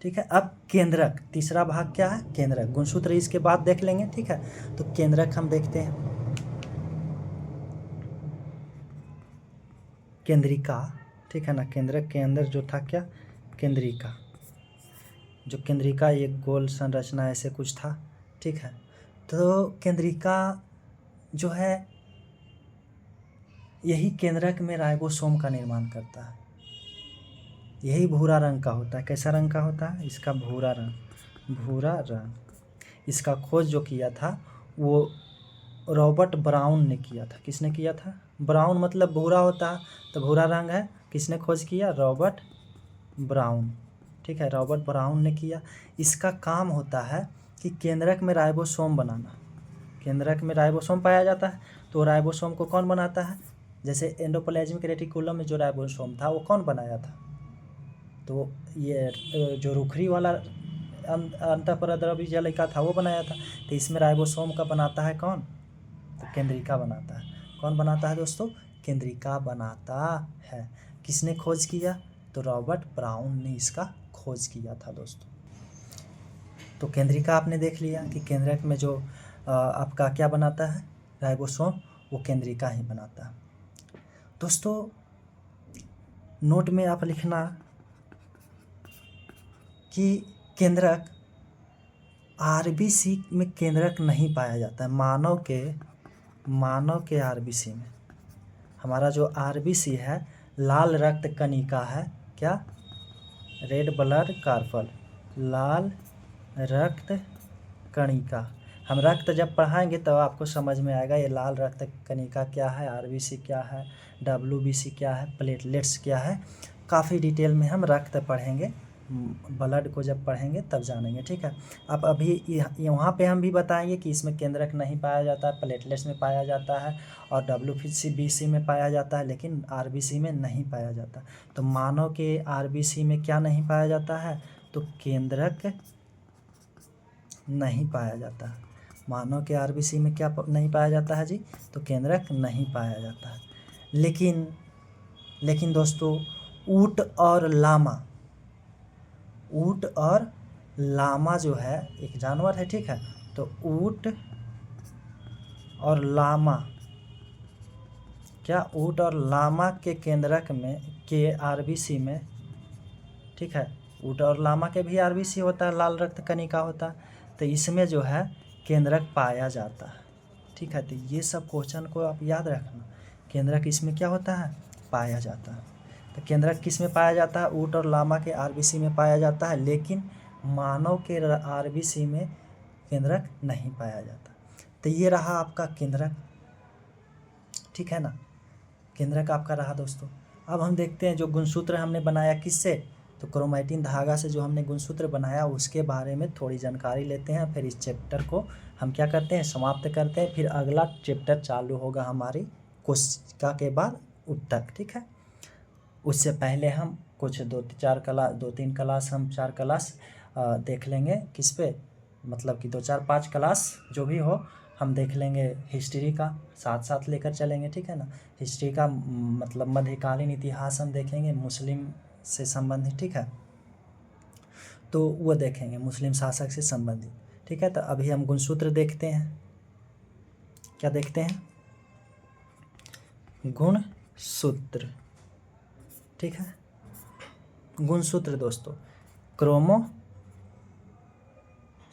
ठीक है, अब केंद्रक, तीसरा भाग क्या है, केंद्रक। गुणसूत्र इसके बाद देख लेंगे। ठीक है, तो केंद्रक हम देखते हैं। केंद्रिका, ठीक है ना, केंद्रक के अंदर जो था क्या, केंद्रिका, जो केंद्रिका एक गोल संरचना ऐसे कुछ था। ठीक है, तो केंद्रिका जो है यही केंद्रक में राइबोसोम का निर्माण करता है। यही भूरा रंग का होता है। कैसा रंग का होता है, इसका भूरा रंग, भूरा रंग। इसका खोज जो किया था वो रॉबर्ट ब्राउन ने किया था। किसने किया था, ब्राउन मतलब भूरा होता है, तो भूरा रंग है, किसने खोज किया, रॉबर्ट ब्राउन। ठीक है, रॉबर्ट ब्राउन ने किया। इसका काम होता है कि केंद्रक में राइबोसोम बनाना। केंद्रक में राइबोसोम पाया जाता है, तो राइबोसोम को कौन बनाता है, जैसे एंडोप्लाज्मिक रेटिकुलम में जो राइबोसोम था वो कौन बनाया था, तो ये जो रुखरी वाला अंतःपरद्रव्य जलिका था वो बनाया था। तो इसमें राइबोसोम का बनाता है कौन, तो केंद्रिका बनाता है। कौन बनाता है दोस्तों, केंद्रिका बनाता है। किसने खोज किया, तो रॉबर्ट ब्राउन ने इसका खोज किया था दोस्तों। तो केंद्रिका आपने देख लिया कि केंद्रक में जो आपका क्या बनाता है, राइबोसोम, वो केंद्रिका ही बनाता है। दोस्तों नोट में आप लिखना कि केंद्रक, आरबीसी में केंद्रक नहीं पाया जाता है। मानव के मानव के आरबीसी में, हमारा जो आरबीसी है लाल रक्त कणिका है, क्या, रेड ब्लड कार्पल, लाल रक्त कणिका। हम रक्त जब पढ़ाएंगे तब आपको समझ में आएगा ये लाल रक्त कणिका क्या है, आरबीसी क्या है, डब्ल्यूबीसी क्या है, प्लेटलेट्स क्या है। काफ़ी डिटेल में हम रक्त पढ़ेंगे, ब्लड को जब पढ़ेंगे तब जानेंगे, ठीक है। अब अभी यहाँ पे हम भी बताएंगे कि इसमें केंद्रक नहीं पाया जाता है, प्लेटलेट्स में पाया जाता है और डब्ल्यूबीसी में पाया जाता है, लेकिन आरबीसी में नहीं पाया जाता। तो मानव के आरबीसी में क्या नहीं पाया जाता है, तो केंद्रक नहीं पाया जाता। मानव के आरबीसी में क्या नहीं पाया जाता है जी, तो केंद्रक नहीं पाया जाता है। लेकिन दोस्तों ऊँट और लामा जो है एक जानवर है, ठीक है। तो ऊँट और लामा, क्या, ऊँट और लामा के केंद्रक में के आरबीसी में, ठीक है, ऊँट और लामा के भी आरबीसी होता है, लाल रक्त कणिका होता है, तो इसमें जो है केंद्रक पाया जाता है, ठीक है। तो ये सब क्वेश्चन को आप याद रखना, केंद्रक इसमें क्या होता है, पाया जाता है। तो केंद्रक किस में पाया जाता है, ऊँट और लामा के आरबीसी में पाया जाता है, लेकिन मानव के आरबीसी में केंद्रक नहीं पाया जाता। तो ये रहा आपका केंद्रक, ठीक है ना, केंद्रक आपका रहा दोस्तों। अब हम देखते हैं जो गुणसूत्र हमने बनाया किससे, तो क्रोमैटिन धागा से जो हमने गुणसूत्र बनाया उसके बारे में थोड़ी जानकारी लेते हैं, फिर इस चैप्टर को हम क्या करते हैं, समाप्त करते हैं। फिर अगला चैप्टर चालू होगा हमारी कोशिका के बाद ऊतक, ठीक है। उससे पहले हम कुछ 2-3 क्लास हम 4 क्लास देख लेंगे, किस पे, मतलब कि 2-4-5 क्लास जो भी हो हम देख लेंगे, हिस्ट्री का साथ साथ लेकर चलेंगे, ठीक है ना। हिस्ट्री का मतलब मध्यकालीन इतिहास हम देखेंगे, मुस्लिम से संबंधित, ठीक है, तो वो देखेंगे, मुस्लिम शासक से संबंधित, ठीक है। तो अभी हम गुणसूत्र देखते हैं, क्या देखते हैं, गुणसूत्र, ठीक है। गुणसूत्र दोस्तों, क्रोमो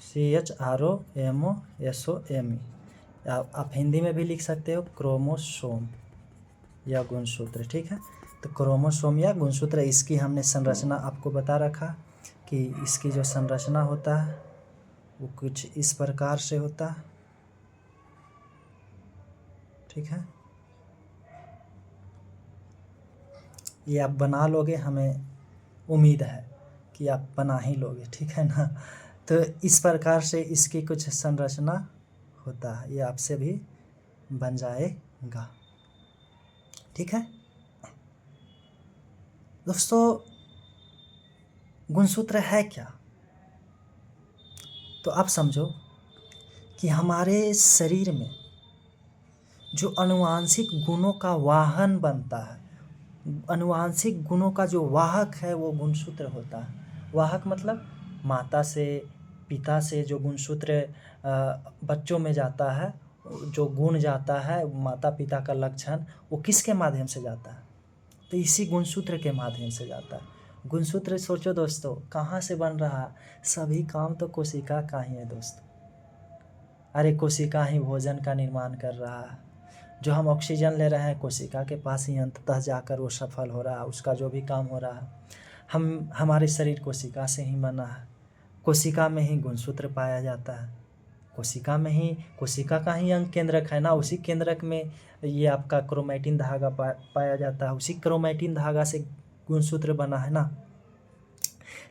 CHROMOSOME, आप हिंदी में भी लिख सकते हो क्रोमोसोम या गुणसूत्र, ठीक है। तो क्रोमोसोम या गुणसूत्र, इसकी हमने संरचना आपको बता रखा कि इसकी जो संरचना होता है वो कुछ इस प्रकार से होता है, ठीक है। ये आप बना लोगे, हमें उम्मीद है कि आप बना ही लोगे, ठीक है ना। तो इस प्रकार से इसकी कुछ संरचना होता है, ये आपसे भी बन जाएगा, ठीक है दोस्तों। गुणसूत्र है क्या, तो आप समझो कि हमारे शरीर में जो अनुवांशिक गुणों का वाहन बनता है, अनुवांशिक गुणों का जो वाहक है वो गुणसूत्र होता है। वाहक मतलब माता से पिता से जो गुणसूत्र बच्चों में जाता है, जो गुण जाता है माता पिता का लक्षण, वो किसके माध्यम से जाता है, तो इसी गुणसूत्र के माध्यम से जाता है। गुणसूत्र सोचो दोस्तों कहाँ से बन रहा है, सभी काम तो कोशिका का ही है दोस्तों। अरे कोशिका ही भोजन का निर्माण कर रहा है, जो हम ऑक्सीजन ले रहे हैं कोशिका के पास ही अंततः जाकर वो सफल हो रहा है, उसका जो भी काम हो रहा है। हमारे शरीर कोशिका से ही बना है, कोशिका में ही गुणसूत्र पाया जाता है, कोशिका में ही, कोशिका का ही अंग केंद्रक है ना, उसी केंद्रक में ये आपका क्रोमैटिन धागा पाया जाता है, उसी क्रोमैटिन धागा से गुणसूत्र बना है ना।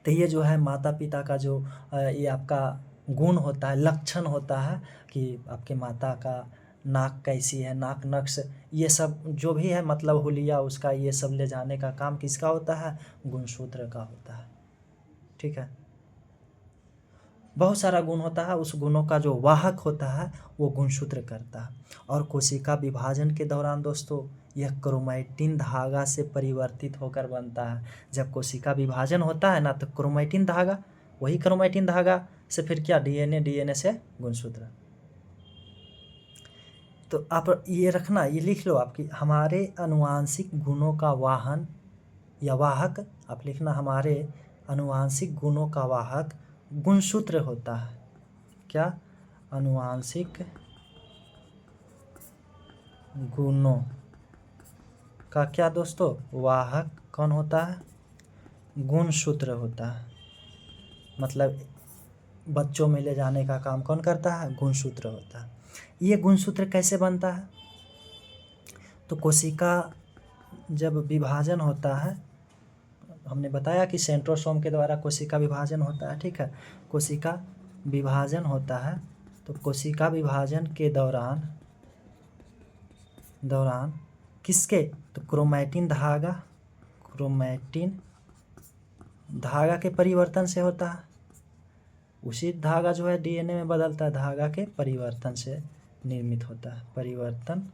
तो ये जो है माता पिता का जो ये आपका गुण होता है, लक्षण होता है कि आपके माता का नाक कैसी है, नाक नक्श, ये सब जो भी है मतलब हुलिया उसका, ये सब ले जाने का काम किसका होता है, गुणसूत्र का होता है, ठीक है। बहुत सारा गुण होता है, उस गुणों का जो वाहक होता है वो गुणसूत्र करता है। और कोशिका विभाजन के दौरान दोस्तों यह क्रोमैटिन धागा से परिवर्तित होकर बनता है। जब कोशिका विभाजन होता है ना तो क्रोमैटिन धागा, वही क्रोमैटिन धागा से फिर क्या, डीएनए से गुणसूत्र। तो आप ये रखना, ये लिख लो आपकी, हमारे अनुवांशिक गुणों का वाहन या वाहक, आप लिखना हमारे अनुवांशिक गुणों का वाहक गुणसूत्र होता है। क्या, अनुवांशिक गुणों का क्या दोस्तों वाहक कौन होता है? गुणसूत्र होता है। मतलब बच्चों में ले जाने का काम कौन करता है? गुणसूत्र होता है। ये गुणसूत्र कैसे बनता है? तो कोशिका जब विभाजन होता है, हमने बताया कि सेंट्रोसोम के द्वारा कोशिका विभाजन होता है, ठीक है। कोशिका विभाजन होता है, तो कोशिका विभाजन के दौरान किसके? तो क्रोमैटिन धागा के परिवर्तन से होता है। उसी धागा जो है डीएनए में बदलता है, धागा के परिवर्तन से निर्मित होता है, परिवर्तन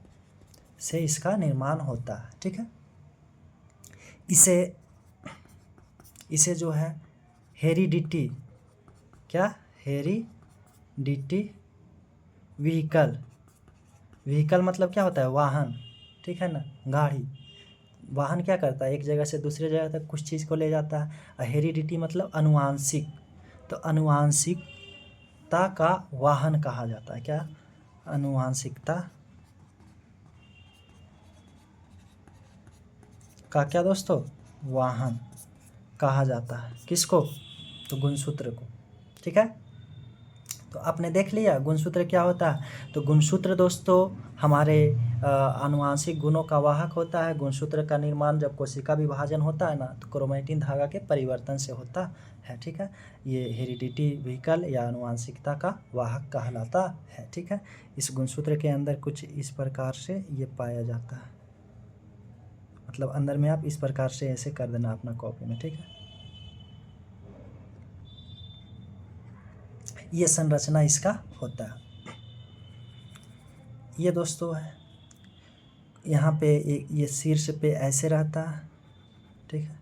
से इसका निर्माण होता है, ठीक है। इसे जो है हेरिडिटी, क्या? हेरिडिटी व्हीकल मतलब क्या होता है? वाहन, ठीक है ना। गाड़ी, वाहन क्या करता है? एक जगह से दूसरे जगह तक कुछ चीज़ को ले जाता है। और हेरिडिटी मतलब अनुवांशिक, तो अनुवांशिकता का वाहन कहा जाता है। क्या? अनुवांशिकता का क्या दोस्तों? वाहन कहा जाता है। किसको? तो गुणसूत्र को, ठीक है। तो आपने देख लिया गुणसूत्र क्या होता है। तो गुणसूत्र दोस्तों हमारे आनुवांशिक गुणों का वाहक होता है। गुणसूत्र का निर्माण जब कोशिका विभाजन होता है ना, तो क्रोमैटिन धागा के परिवर्तन से होता है, ठीक है। ये हेरिडिटी व्हीकल या आनुवांशिकता का वाहक कहलाता है, ठीक है। इस गुणसूत्र के अंदर कुछ इस प्रकार से ये पाया जाता है। मतलब अंदर में आप इस प्रकार से ऐसे कर देना अपना कॉपी में, ठीक है। ये संरचना इसका होता है। ये दोस्तों है, यहाँ पे ये शीर्ष पे ऐसे रहता है, ठीक है।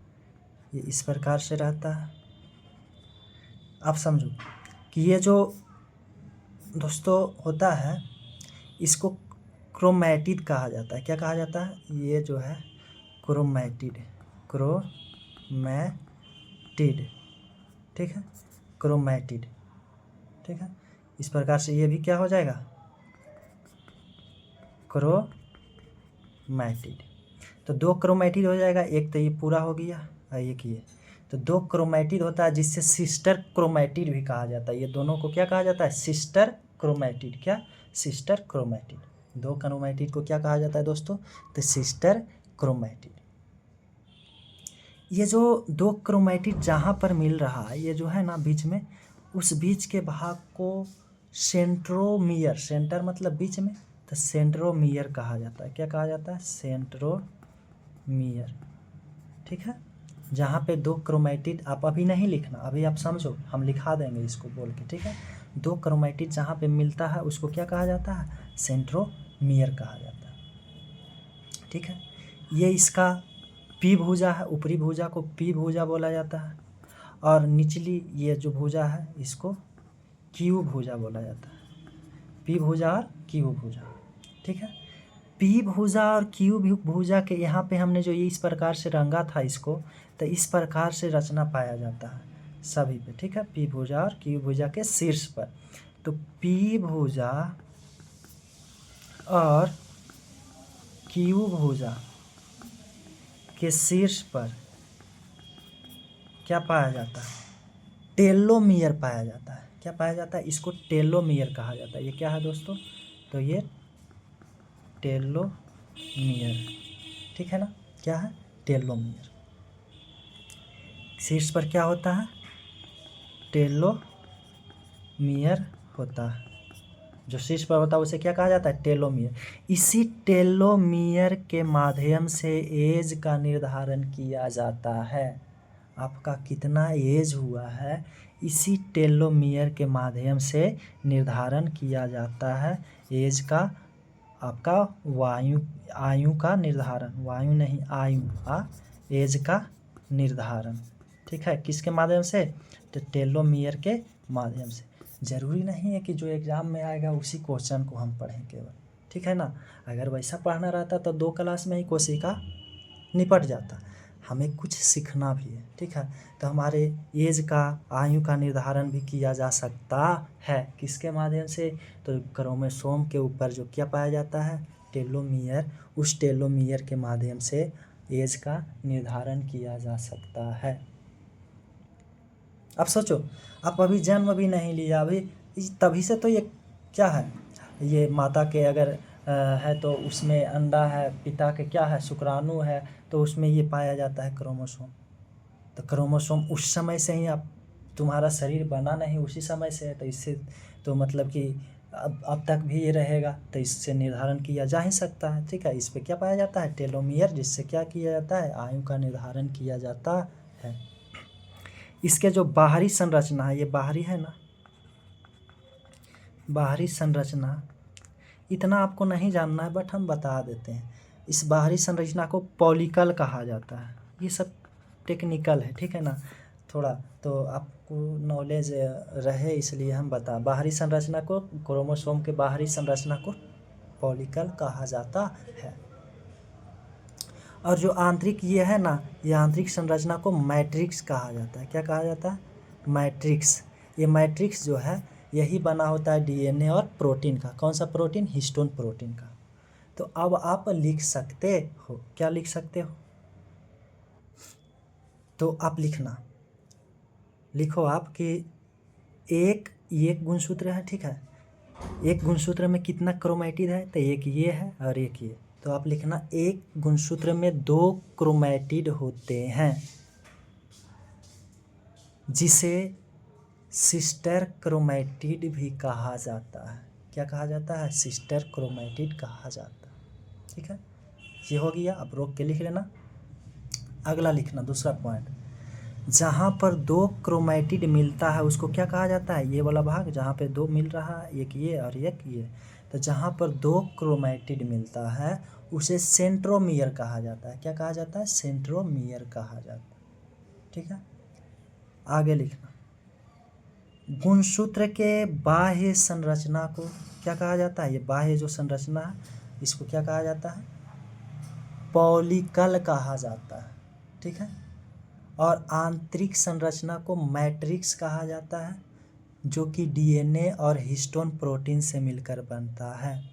ये इस प्रकार से रहता है। आप समझो कि ये जो दोस्तों होता है, इसको क्रोमैटिड कहा जाता है। क्या कहा जाता है? ये जो है क्रोमैटिड, ठीक है, क्रोमैटिड, ठीक है। इस प्रकार से ये भी क्या हो जाएगा? क्रोमैटिड। तो 2 क्रोमैटिड हो जाएगा। एक तो ये पूरा हो गया और एक ये, तो 2 क्रोमैटिड होता है, जिससे सिस्टर क्रोमैटिड भी कहा जाता है। ये दोनों को क्या कहा जाता है? Sister chromatid. क्या? Sister chromatid. 2 क्रोमैटिड को क्या कहा जाता है दोस्तों? तो सिस्टर क्रोमैटिड। ये जो 2 क्रोमैटिड जहाँ पर मिल रहा है, ये जो है ना बीच में, उस बीच के भाग को सेंट्रोमियर, सेंटर मतलब बीच में, तो सेंट्रोमियर कहा जाता है। क्या कहा जाता है? सेंट्रोमियर, ठीक है। जहाँ पे 2 क्रोमैटिड, आप अभी नहीं लिखना, अभी आप समझो, हम लिखा देंगे इसको बोल के, ठीक है। 2 क्रोमैटिड जहाँ पे मिलता है उसको क्या कहा जाता है? सेंट्रोमियर कहा जाता है, ठीक है। ये इसका पी भुजा है, ऊपरी भुजा को पी भुजा बोला जाता है, और निचली ये जो भुजा है इसको क्यू भुजा बोला जाता है। पी भुजा और क्यू भुजा, ठीक है। पी भुजा और क्यू भुजा के यहाँ पे हमने जो ये इस प्रकार से रंगा था इसको, तो इस प्रकार से रचना पाया जाता है सभी पे, ठीक है। पी भुजा और क्यू भुजा के शीर्ष पर, तो पी भुजा और क्यू भुजा के शीर्ष पर क्या पाया जाता है? टेलोमियर पाया जाता है। क्या पाया जाता है? इसको टेलोमियर कहा जाता है। ये क्या है दोस्तों? तो ये टेलोमियर, ठीक है ना। क्या है? टेलोमियर। शीर्ष पर क्या होता है? टेलोमियर होता है। जो शीर्ष पर होता है उसे क्या कहा जाता है? टेलोमियर। इसी टेलोमियर के माध्यम से एज का निर्धारण किया जाता है। आपका कितना एज हुआ है, इसी टेलोमियर के माध्यम से निर्धारण किया जाता है। एज का, आपका आयु का निर्धारण, वायु नहीं आयु, एज का निर्धारण, ठीक है। किसके माध्यम से? तो टेलोमियर के माध्यम से। ज़रूरी नहीं है कि जो एग्ज़ाम में आएगा उसी क्वेश्चन को हम पढ़ें केवल, ठीक है ना। अगर वैसा पढ़ना रहता तो 2 क्लास में ही कोशिका निपट जाता। हमें कुछ सीखना भी है, ठीक है। तो हमारे एज का, आयु का निर्धारण भी किया जा सकता है। किसके माध्यम से? तो क्रोमोसोम के ऊपर जो क्या पाया जाता है? टेलोमियर, उस टेलोमियर के माध्यम से एज का निर्धारण किया जा सकता है। अब सोचो, आप अभी जन्म भी नहीं लिया, अभी तभी से तो ये क्या है, ये माता के अगर है तो उसमें अंडा है, पिता के क्या है, शुक्राणु है, तो उसमें ये पाया जाता है क्रोमोसोम। तो क्रोमोसोम उस समय से ही आप, तुम्हारा शरीर बना नहीं उसी समय से है, तो इससे तो मतलब कि अब तक भी ये रहेगा, तो इससे निर्धारण किया जा ही सकता है। ठीक है, इस पे क्या पाया जाता है, टेलोमियर, जिससे क्या किया जाता है, आयु का निर्धारण किया जाता है। इसके जो बाहरी संरचना है, ये बाहरी है ना, बाहरी संरचना इतना आपको नहीं जानना है, बट हम बता देते हैं। इस बाहरी संरचना को पॉलिकल कहा जाता है। ये सब टेक्निकल है, ठीक है ना, थोड़ा तो आपको नॉलेज रहे इसलिए हम बता। बाहरी संरचना को, क्रोमोसोम के बाहरी संरचना को पॉलिकल कहा जाता है। और जो आंतरिक ये है ना, ये आंतरिक संरचना को मैट्रिक्स कहा जाता है। क्या कहा जाता है, मैट्रिक्स। ये मैट्रिक्स जो है यही बना होता है डीएनए और प्रोटीन का। कौन सा प्रोटीन, हिस्टोन प्रोटीन का। तो अब आप लिख सकते हो, क्या लिख सकते हो, तो आप लिखना, लिखो आप कि एक गुणसूत्र है, ठीक है, एक गुणसूत्र में कितना क्रोमैटिड है, तो एक ये है और एक ये। तो आप लिखना, एक गुणसूत्र में 2 क्रोमैटिड होते हैं, जिसे सिस्टर क्रोमैटिड भी कहा जाता है। क्या कहा जाता है, सिस्टर क्रोमैटिड कहा जाता है। ठीक है, ये हो गया। अब रोक के लिख लेना। अगला लिखना, दूसरा पॉइंट, जहाँ पर 2 क्रोमैटिड मिलता है उसको क्या कहा जाता है, ये वाला भाग जहाँ पे 2 मिल रहा है, एक ये और एक ये। तो जहाँ पर 2 क्रोमैटिड मिलता है उसे सेंट्रोमियर कहा जाता है। क्या कहा जाता है, सेंट्रोमियर कहा जाता है। ठीक है, आगे लिखना, गुणसूत्र के बाह्य संरचना को क्या कहा जाता है, ये बाह्य जो संरचना है इसको क्या कहा जाता है, पॉलिकल कहा जाता है। ठीक है, और आंतरिक संरचना को मैट्रिक्स कहा जाता है, जो कि डीएनए और हिस्टोन प्रोटीन से मिलकर बनता है।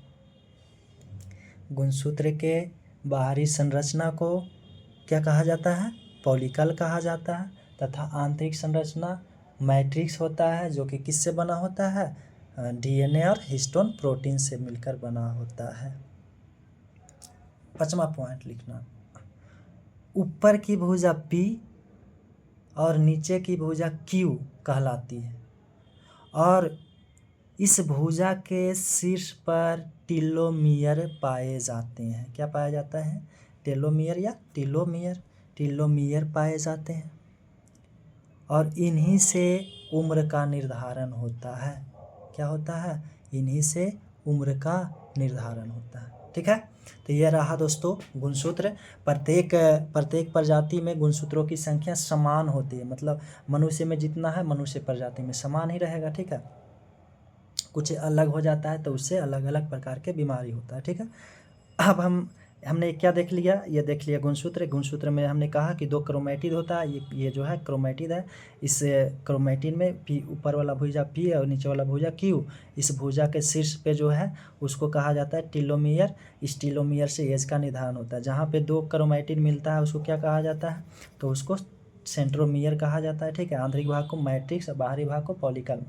गुणसूत्र के बाहरी संरचना को क्या कहा जाता है, पॉलिकल कहा जाता है, तथा आंतरिक संरचना मैट्रिक्स होता है, जो कि किससे बना होता है, डीएनए और हिस्टोन प्रोटीन से मिलकर बना होता है। 5वां पॉइंट लिखना, ऊपर की भुजा P और नीचे की भुजा Q कहलाती है, और इस भुजा के शीर्ष पर टीलोमियर पाए जाते हैं। क्या पाया जाता है, टेलोमियर या टीलोमियर, टीलोमियर पाए जाते हैं, और इन्हीं से उम्र का निर्धारण होता है। क्या होता है, इन्हीं से उम्र का निर्धारण होता है। ठीक है, तो यह रहा दोस्तों गुणसूत्र। प्रत्येक प्रजाति में गुणसूत्रों की संख्या समान होती है, मतलब मनुष्य में जितना है मनुष्य प्रजाति में समान ही रहेगा। ठीक है, कुछ अलग हो जाता है तो उससे अलग अलग प्रकार के बीमारी होता है। ठीक है, अब हमने क्या देख लिया, ये देख लिया गुणसूत्र। गुणसूत्र में हमने कहा कि 2 क्रोमैटिड होता है, ये जो है क्रोमैटिड है। इस क्रोमैटिड में P, ऊपर वाला भुजा P और नीचे वाला भुजा Q। इस भुजा के शीर्ष पे जो है उसको कहा जाता है टीलोमियर। इस टीलोमियर से एज का निर्धारण होता है। जहाँ पे 2 क्रोमैटिड मिलता है उसको क्या कहा जाता है, तो उसको सेंट्रोमियर कहा जाता है। ठीक है, आंतरिक भाग को मैट्रिक्स और बाहरी भाग को पॉलिकल।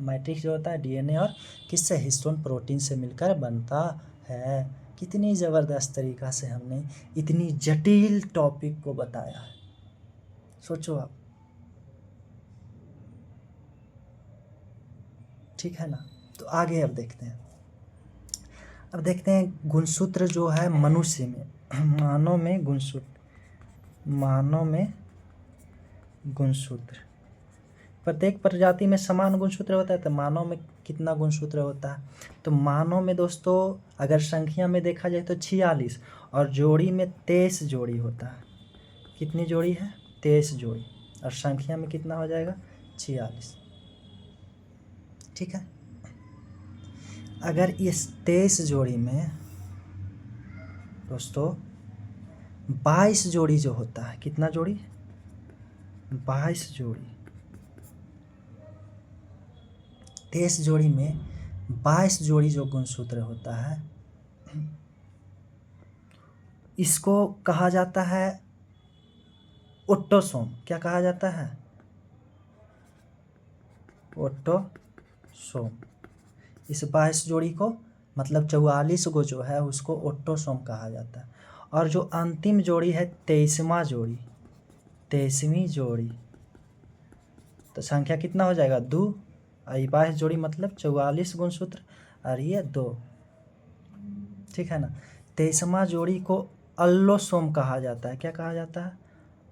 मैट्रिक्स जो होता है डीएनए और किससे, हिस्टोन प्रोटीन से मिलकर बनता है। कितनी ज़बरदस्त तरीक़ा से हमने इतनी जटिल टॉपिक को बताया है, सोचो आप। ठीक है ना, तो आगे अब देखते हैं। अब देखते हैं गुणसूत्र जो है मनुष्य में, मानव में गुणसूत्र, प्रत्येक प्रजाति में समान गुणसूत्र होता है, तो मानव में कितना गुणसूत्र होता है, तो मानव में दोस्तों अगर संख्या में देखा जाए तो 46, और जोड़ी में 23 जोड़ी होता है। कितनी जोड़ी है, 23 जोड़ी, और संख्या में कितना हो जाएगा, 46। ठीक है, अगर इस 23 जोड़ी में दोस्तों 22 जोड़ी जो होता है, कितना जोड़ी, 22 जोड़ी, 23 जोड़ी में 22 जोड़ी जो गुणसूत्र होता है, इसको कहा जाता है ऑटोसोम। क्या कहा जाता है? ऑटोसोम। इस 22 जोड़ी को मतलब 44 को जो है उसको ऑटोसोम कहा जाता है। और जो अंतिम जोड़ी है 23वां जोड़ी, 23वीं जोड़ी, तो संख्या कितना हो जाएगा? 2। और ये 22 जोड़ी मतलब 44 गुणसूत्र और ये 2। ठीक है ना। 23वां जोड़ी को अल्लोसोम कहा जाता है। क्या कहा जाता है?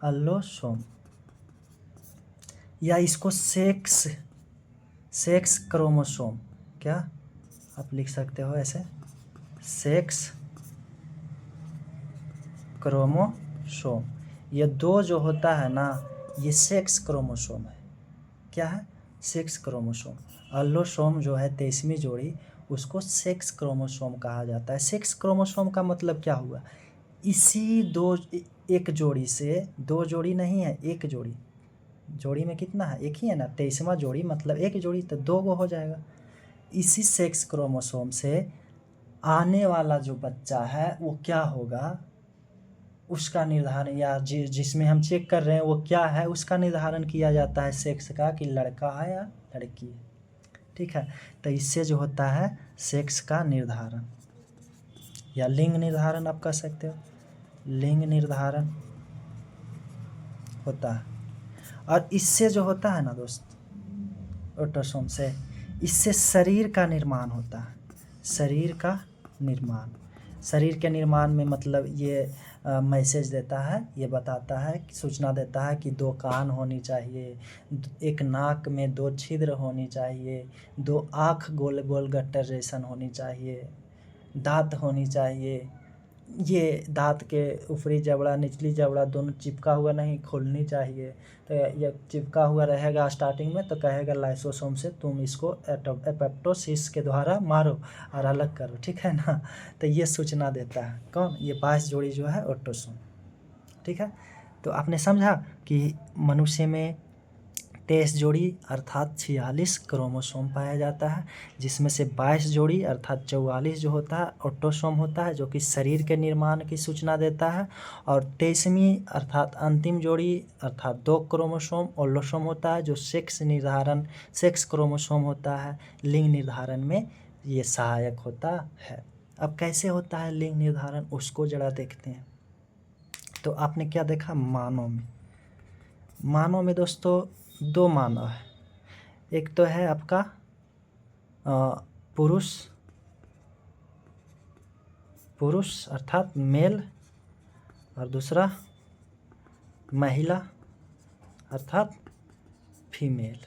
अल्लोसोम। या इसको सेक्स क्रोमोसोम। क्या आप लिख सकते हो ऐसे? Sex chromosome. ये 2 जो होता है ना, ये सेक्स क्रोमोसोम है। क्या है? Sex chromosome. अल्लोसोम जो है 23वीं जोड़ी, उसको सेक्स क्रोमोसोम कहा जाता है। सेक्स क्रोमोसोम का मतलब क्या हुआ? इसी एक जोड़ी से, 2 जोड़ी नहीं है, एक जोड़ी। जोड़ी में कितना है? एक ही है ना। 23वां जोड़ी मतलब एक जोड़ी, तो 2 गो हो जाएगा। इसी सेक्स क्रोमोसोम से आने वाला जो बच्चा है वो क्या होगा, उसका निर्धारण, या जिसमें हम चेक कर रहे हैं वो क्या है, उसका निर्धारण किया जाता है सेक्स का, कि लड़का है या लड़की है। ठीक है। तो इससे जो होता है सेक्स का निर्धारण या लिंग निर्धारण आप कह सकते हो, लिंग निर्धारण होता है। और इससे जो होता है ना दोस्त, ऑटोसोम से, इससे शरीर का निर्माण होता है। शरीर का निर्माण, शरीर के निर्माण में मतलब ये मैसेज देता है, ये बताता है, सूचना देता है कि 2 कान होनी चाहिए, एक नाक में 2 छिद्र होनी चाहिए, 2 आँख गोल गोल गट्टर जैसन होनी चाहिए, दांत होनी चाहिए। ये दांत के ऊपरी जबड़ा निचली जबड़ा दोनों चिपका हुआ नहीं, खोलनी चाहिए। तो ये चिपका हुआ रहेगा स्टार्टिंग में, तो कहेगा लाइसोसोम से तुम इसको एपोप्टोसिस के द्वारा मारो और अलग करो। ठीक है ना। तो ये सूचना देता है कौन? ये 22 जोड़ी जो है ऑटोसोम। ठीक है। तो आपने समझा कि मनुष्य में 23 जोड़ी अर्थात 46 क्रोमोसोम पाया जाता है, जिसमें से 22 जोड़ी अर्थात 44 जो होता है ऑटोसोम होता है, जो कि शरीर के निर्माण की सूचना देता है। और 23वीं अर्थात अंतिम जोड़ी अर्थात 2 क्रोमोसोम ऑलोसोम होता है, जो सेक्स क्रोमोसोम होता है, लिंग निर्धारण में ये सहायक होता है। अब कैसे होता है लिंग निर्धारण, उसको जरा देखते हैं। तो आपने क्या देखा? मानव में दोस्तों 2 मानव है। एक तो है आपका पुरुष अर्थात मेल, और दूसरा महिला अर्थात फीमेल।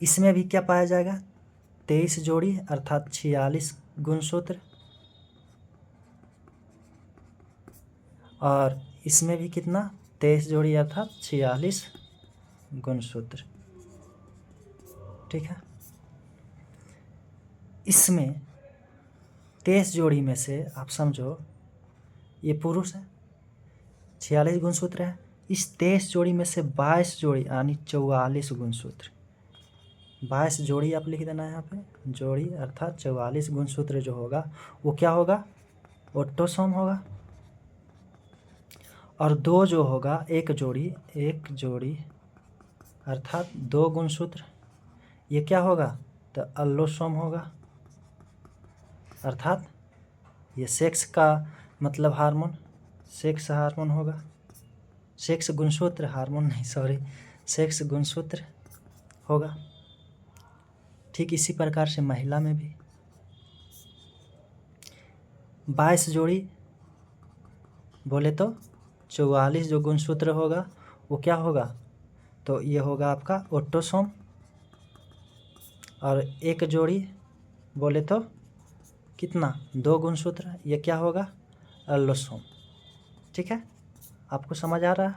इसमें भी क्या पाया जाएगा? 23 जोड़ी अर्थात 46 गुणसूत्र, और इसमें भी कितना? 23 जोड़ी अर्थात 46 गुणसूत्र। ठीक है। इसमें 23 जोड़ी में से आप समझो ये पुरुष है, 46 गुणसूत्र है। इस 23 जोड़ी में से 22 जोड़ी यानी 44 गुणसूत्र, 22 जोड़ी आप लिख देना यहाँ पे, जोड़ी अर्थात 44 गुणसूत्र जो होगा वो क्या होगा? ऑटोसोम होगा। और 2 जो होगा, एक जोड़ी अर्थात 2 गुणसूत्र, ये क्या होगा? तो अल्लोसोम होगा। अर्थात ये सेक्स का मतलब हार्मोन, सेक्स हार्मोन होगा। सेक्स गुणसूत्र, हार्मोन नहीं, सॉरी, सेक्स गुणसूत्र होगा। ठीक इसी प्रकार से महिला में भी 22 जोड़ी बोले तो 44 जो गुणसूत्र होगा वो क्या होगा? तो ये होगा आपका ऑटोसोम। और एक जोड़ी बोले तो कितना? 2 गुणसूत्र, ये क्या होगा? अल्लोसोम। ठीक है, आपको समझ आ रहा है?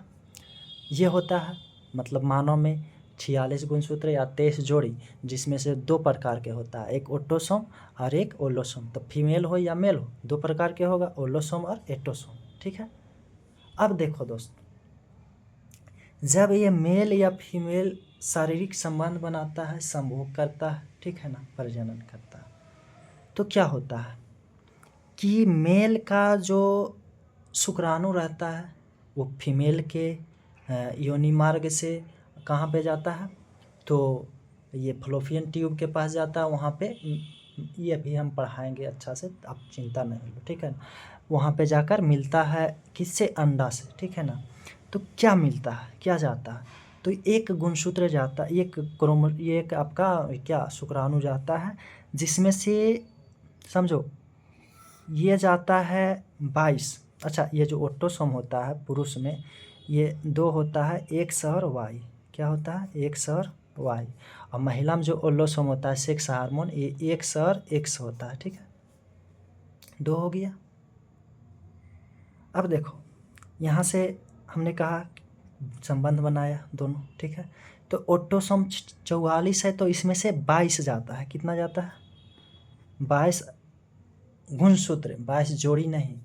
ये होता है मतलब मानव में 46 गुणसूत्र या 23 जोड़ी, जिसमें से 2 प्रकार के होता है, एक ऑटोसोम और एक ओलोसोम। तो फीमेल हो या मेल हो, 2 प्रकार के होगा, ओलोसोम और एटोसोम। ठीक है। अब देखो दोस्त, जब ये मेल या फीमेल शारीरिक संबंध बनाता है, संभोग करता है, ठीक है ना, प्रजनन करता है, तो क्या होता है? कि मेल का जो शुक्राणु रहता है वो फीमेल के योनि मार्ग से कहाँ पे जाता है, तो ये फलोपियन ट्यूब के पास जाता है। वहाँ पे ये भी हम पढ़ाएंगे अच्छा से, आप चिंता नहीं लो, ठीक है ना। वहाँ पे जाकर मिलता है किससे, अंडा से, ठीक है ना। तो क्या मिलता है, क्या जाता है, तो एक गुणसूत्र जाता है, ये एक आपका क्या शुक्राणु जाता है, जिसमें से समझो ये जाता है 22। अच्छा, ये जो ऑटोसोम होता है पुरुष में, ये 2 होता है, एक्स और वाई। क्या होता है, एक्स और वाई। और महिला में जो ओलोसोम होता है सेक्स हार्मोन, ये एक्स और एक्स होता है, ठीक है। 2 हो गया। अब देखो यहाँ से हमने कहा संबंध बनाया दोनों, ठीक है। तो ऑटोसोम 44 है, तो इसमें से 22 जाता है। कितना जाता है, 22 गुणसूत्र, 22 जोड़ी नहीं,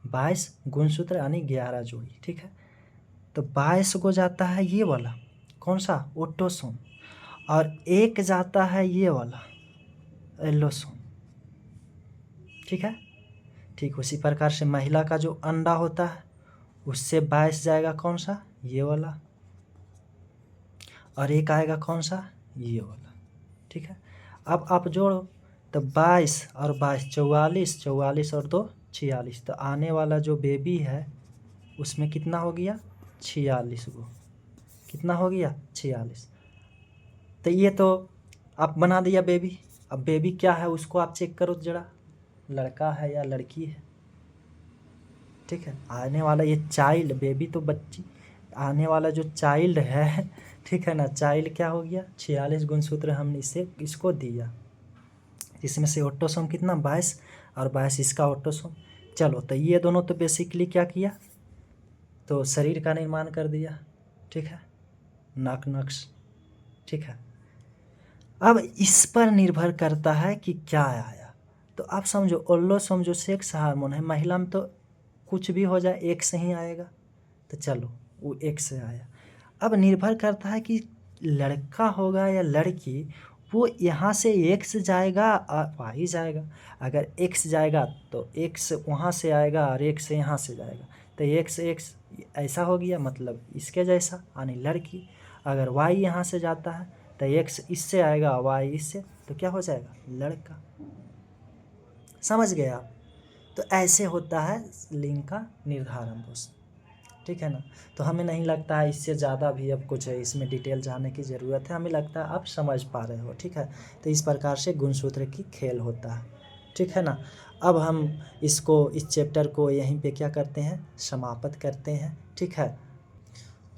22 गुणसूत्र यानी 11 जोड़ी, ठीक है। तो 22 को जाता है ये वाला, कौन सा, ऑटोसोम, और एक जाता है ये वाला एलोसोम, ठीक है। ठीक उसी प्रकार से महिला का जो अंडा होता है उससे 22 जाएगा कौन सा, ये वाला, और एक आएगा कौन सा, ये वाला, ठीक है। अब आप जोड़ो तो 22 और 22 44, 44 और 2 46, तो आने वाला जो बेबी है उसमें कितना हो गया, 46 गो, कितना हो गया, 46। तो ये तो आप बना दिया बेबी। अब बेबी क्या है उसको आप चेक करो जरा, लड़का है या लड़की है, ठीक है। आने वाला ये चाइल्ड, बेबी तो बच्ची, आने वाला जो चाइल्ड है, ठीक है ना, चाइल्ड क्या हो गया, 46 गुणसूत्र हमने इसको दिया, इसमें से ऑटोसोम कितना, 22, और 22 इसका ऑटोसोम। चलो तो ये दोनों तो बेसिकली क्या किया, तो शरीर का निर्माण कर दिया, ठीक है, नाक नक्श, ठीक है। अब इस पर निर्भर करता है कि क्या आया। तो आप समझो ओलोसोम जो सेक्स हार्मोन है, महिला में तो कुछ भी हो जाए एक से ही आएगा, तो चलो वो एक से आया। अब निर्भर करता है कि लड़का होगा या लड़की, वो यहाँ से एक्स जाएगा और वाई जाएगा। अगर एक्स जाएगा तो एक्स वहाँ से आएगा और एक्स यहाँ से जाएगा, तो एक्स एक्स ऐसा हो गया, मतलब इसके जैसा यानी लड़की। अगर वाई यहाँ से जाता है तो एक्स इससे आएगा, वाई इससे, तो क्या हो जाएगा, लड़का। समझ गए आप। तो ऐसे होता है लिंग का निर्धारण दोस्त, ठीक है ना। तो हमें नहीं लगता है इससे ज़्यादा भी अब कुछ है इसमें डिटेल जानने की ज़रूरत है, हमें लगता है आप समझ पा रहे हो, ठीक है। तो इस प्रकार से गुणसूत्र की खेल होता है, ठीक है ना। अब हम इस चैप्टर को यहीं पे क्या करते हैं, समाप्त करते हैं, ठीक है।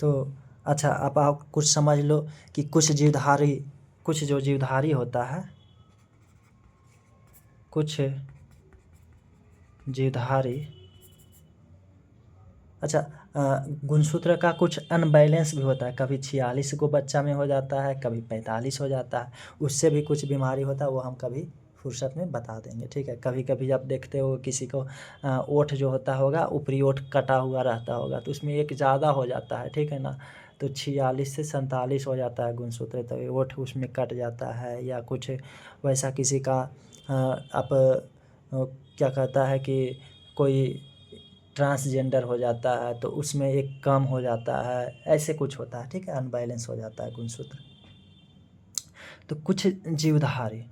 तो अच्छा, अब आप कुछ समझ लो कि कुछ जो जीवधारी होता है, कुछ जीवधारी, अच्छा, गुणसूत्र का कुछ अनबैलेंस भी होता है, कभी 46 को बच्चा में हो जाता है, कभी 45 हो जाता है, उससे भी कुछ बीमारी होता है, वो हम कभी फुर्सत में बता देंगे, ठीक है। कभी कभी आप देखते हो किसी को ओठ जो होता होगा, ऊपरी ओठ कटा हुआ रहता होगा, तो उसमें एक ज़्यादा हो जाता है, ठीक है ना। तो 46 से 47 हो जाता है गुणसूत्र, तो ओठ उसमें कट जाता है, या कुछ वैसा किसी का आप क्या कहता है कि कोई ट्रांसजेंडर हो जाता है तो उसमें एक कम हो जाता है, ऐसे कुछ होता है, ठीक है, अनबैलेंस हो जाता है गुणसूत्र। तो कुछ जीवधारी,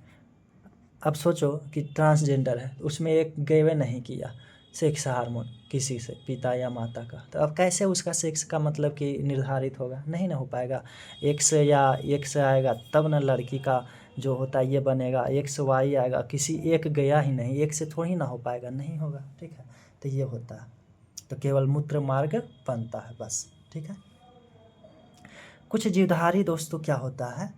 अब सोचो कि ट्रांसजेंडर है, उसमें एक गेवे नहीं किया सेक्स हार्मोन किसी से, पिता या माता का, तो अब कैसे उसका सेक्स का मतलब कि निर्धारित होगा, नहीं ना हो पाएगा। एक्स या एक्स आएगा तब ना लड़की का जो होता है ये बनेगा, एक्स वाई आएगा, किसी एक गया ही नहीं, एक से थोड़ी ना हो पाएगा, नहीं होगा, ठीक है। तो ये होता है, तो केवल मूत्र मार्ग बनता है बस, ठीक है। कुछ जीवधारी दोस्तों क्या होता है,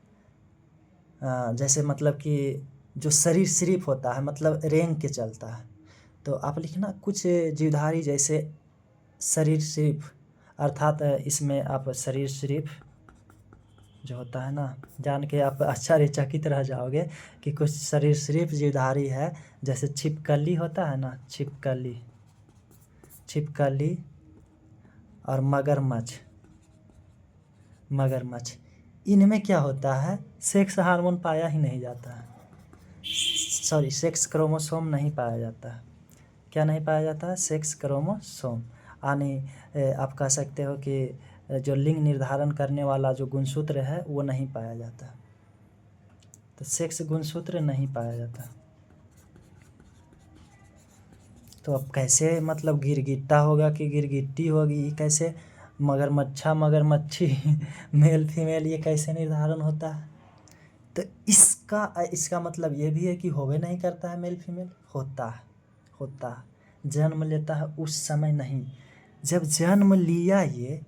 जैसे मतलब कि जो शरीर सिर्फ होता है, मतलब रेंग के चलता है, तो आप लिखना कुछ जीवधारी जैसे शरीर सिर्फ, अर्थात इसमें आप शरीर सिर्फ जो होता है ना, जान के आप आश्चर्यचकित रह जाओगे कि कुछ शरीर सिर्फ जीवधारी है, जैसे छिपकली होता है ना, छिपकली और मगरमच्छ, इनमें क्या होता है, सेक्स हार्मोन पाया ही नहीं जाता है, सॉरी सेक्स क्रोमोसोम नहीं पाया जाता है, क्या नहीं पाया जाता है? Sex chromosome. यानी आप कह सकते हो कि जो लिंग निर्धारण करने वाला जो गुणसूत्र है वो नहीं पाया जाता, तो सेक्स गुणसूत्र नहीं पाया जाता। तो अब कैसे मतलब गिरगिट्टा होगा कि गिरगिट्टी होगी, कैसे मगरमच्छी मेल फीमेल ये कैसे निर्धारण होता है? तो इसका मतलब ये भी है कि होवे नहीं करता है मेल फीमेल, होता है, जन्म लेता है उस समय नहीं। जब जन्म लिया ये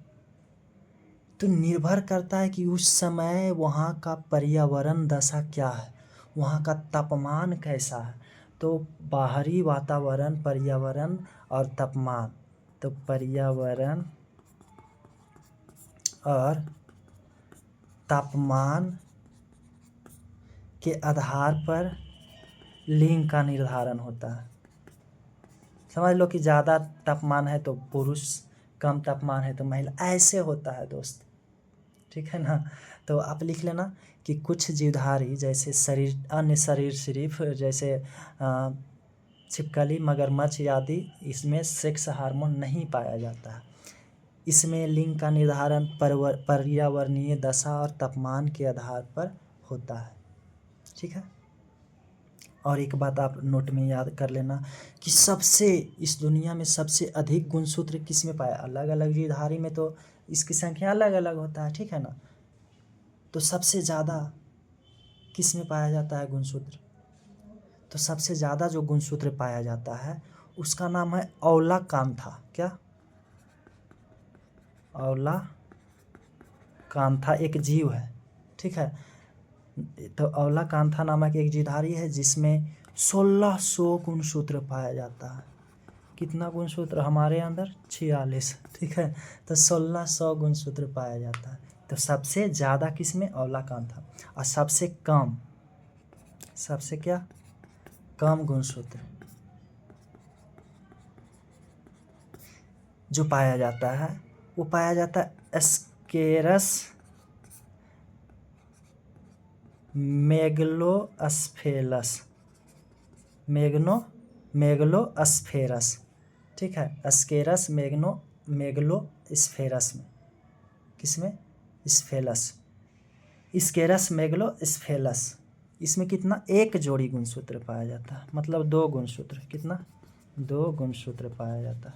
तो निर्भर करता है कि उस समय वहाँ का पर्यावरण दशा क्या है, वहाँ का तापमान कैसा है। तो बाहरी वातावरण, पर्यावरण और तापमान, तो पर्यावरण और तापमान के आधार पर लिंग का निर्धारण होता है। समझ लो कि ज़्यादा तापमान है तो पुरुष, कम तापमान है तो महिला, ऐसे होता है दोस्त, ठीक है ना। तो आप लिख लेना कि कुछ जीवधारी जैसे अन्य सरीसृप जैसे छिपकली, मगरमच्छ आदि, इसमें सेक्स हार्मोन नहीं पाया जाता है। इसमें लिंग का निर्धारण पर्यावरणीय दशा और तापमान के आधार पर होता है, ठीक है। और एक बात आप नोट में याद कर लेना कि इस दुनिया में सबसे अधिक गुणसूत्र किस में पाया, अलग अलग जीवधारी में तो इसकी संख्या अलग अलग होता है, ठीक है ना। तो सबसे ज़्यादा किस में पाया जाता है गुणसूत्र? तो सबसे ज़्यादा जो गुणसूत्र पाया जाता है उसका नाम है औलाकांथा। क्या? औलाकांथा एक जीव है, ठीक है। तो औलाकांथा नामक एक जीवधारी है जिसमें 1600 गुणसूत्र पाया जाता है। कितना गुणसूत्र हमारे अंदर? 46, ठीक है। तो 1600 गुणसूत्र पाया जाता है। तो सबसे ज़्यादा किस में? औलाकांथा। और सबसे कम, सबसे क्या? कम गुणसूत्र जो पाया जाता है वो पाया जाता है एस्केरस मेगलोस्फेरस, मेगलोस्फेरस, ठीक है। एस्केरस मेगलोस्फेरस में, किसमें? स्फेलस, स्केरस मेगलोस्फेरस। इसमें कितना? एक जोड़ी गुणसूत्र पाया जाता है, मतलब 2 गुणसूत्र। कितना? 2 गुणसूत्र पाया जाता है।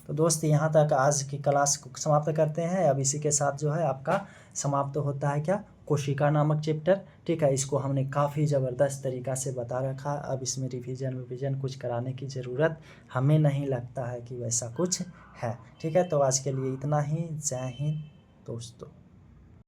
तो दोस्त यहाँ तक आज की क्लास को समाप्त करते हैं। अब इसी के साथ जो है आपका समाप्त होता है क्या? कोशिका नामक चैप्टर, ठीक है। इसको हमने काफ़ी ज़बरदस्त तरीक़ा से बता रखा। अब इसमें रिवीजन कुछ कराने की ज़रूरत हमें नहीं लगता है कि वैसा कुछ है, ठीक है। तो आज के लिए इतना ही। जय हिंद दोस्तों।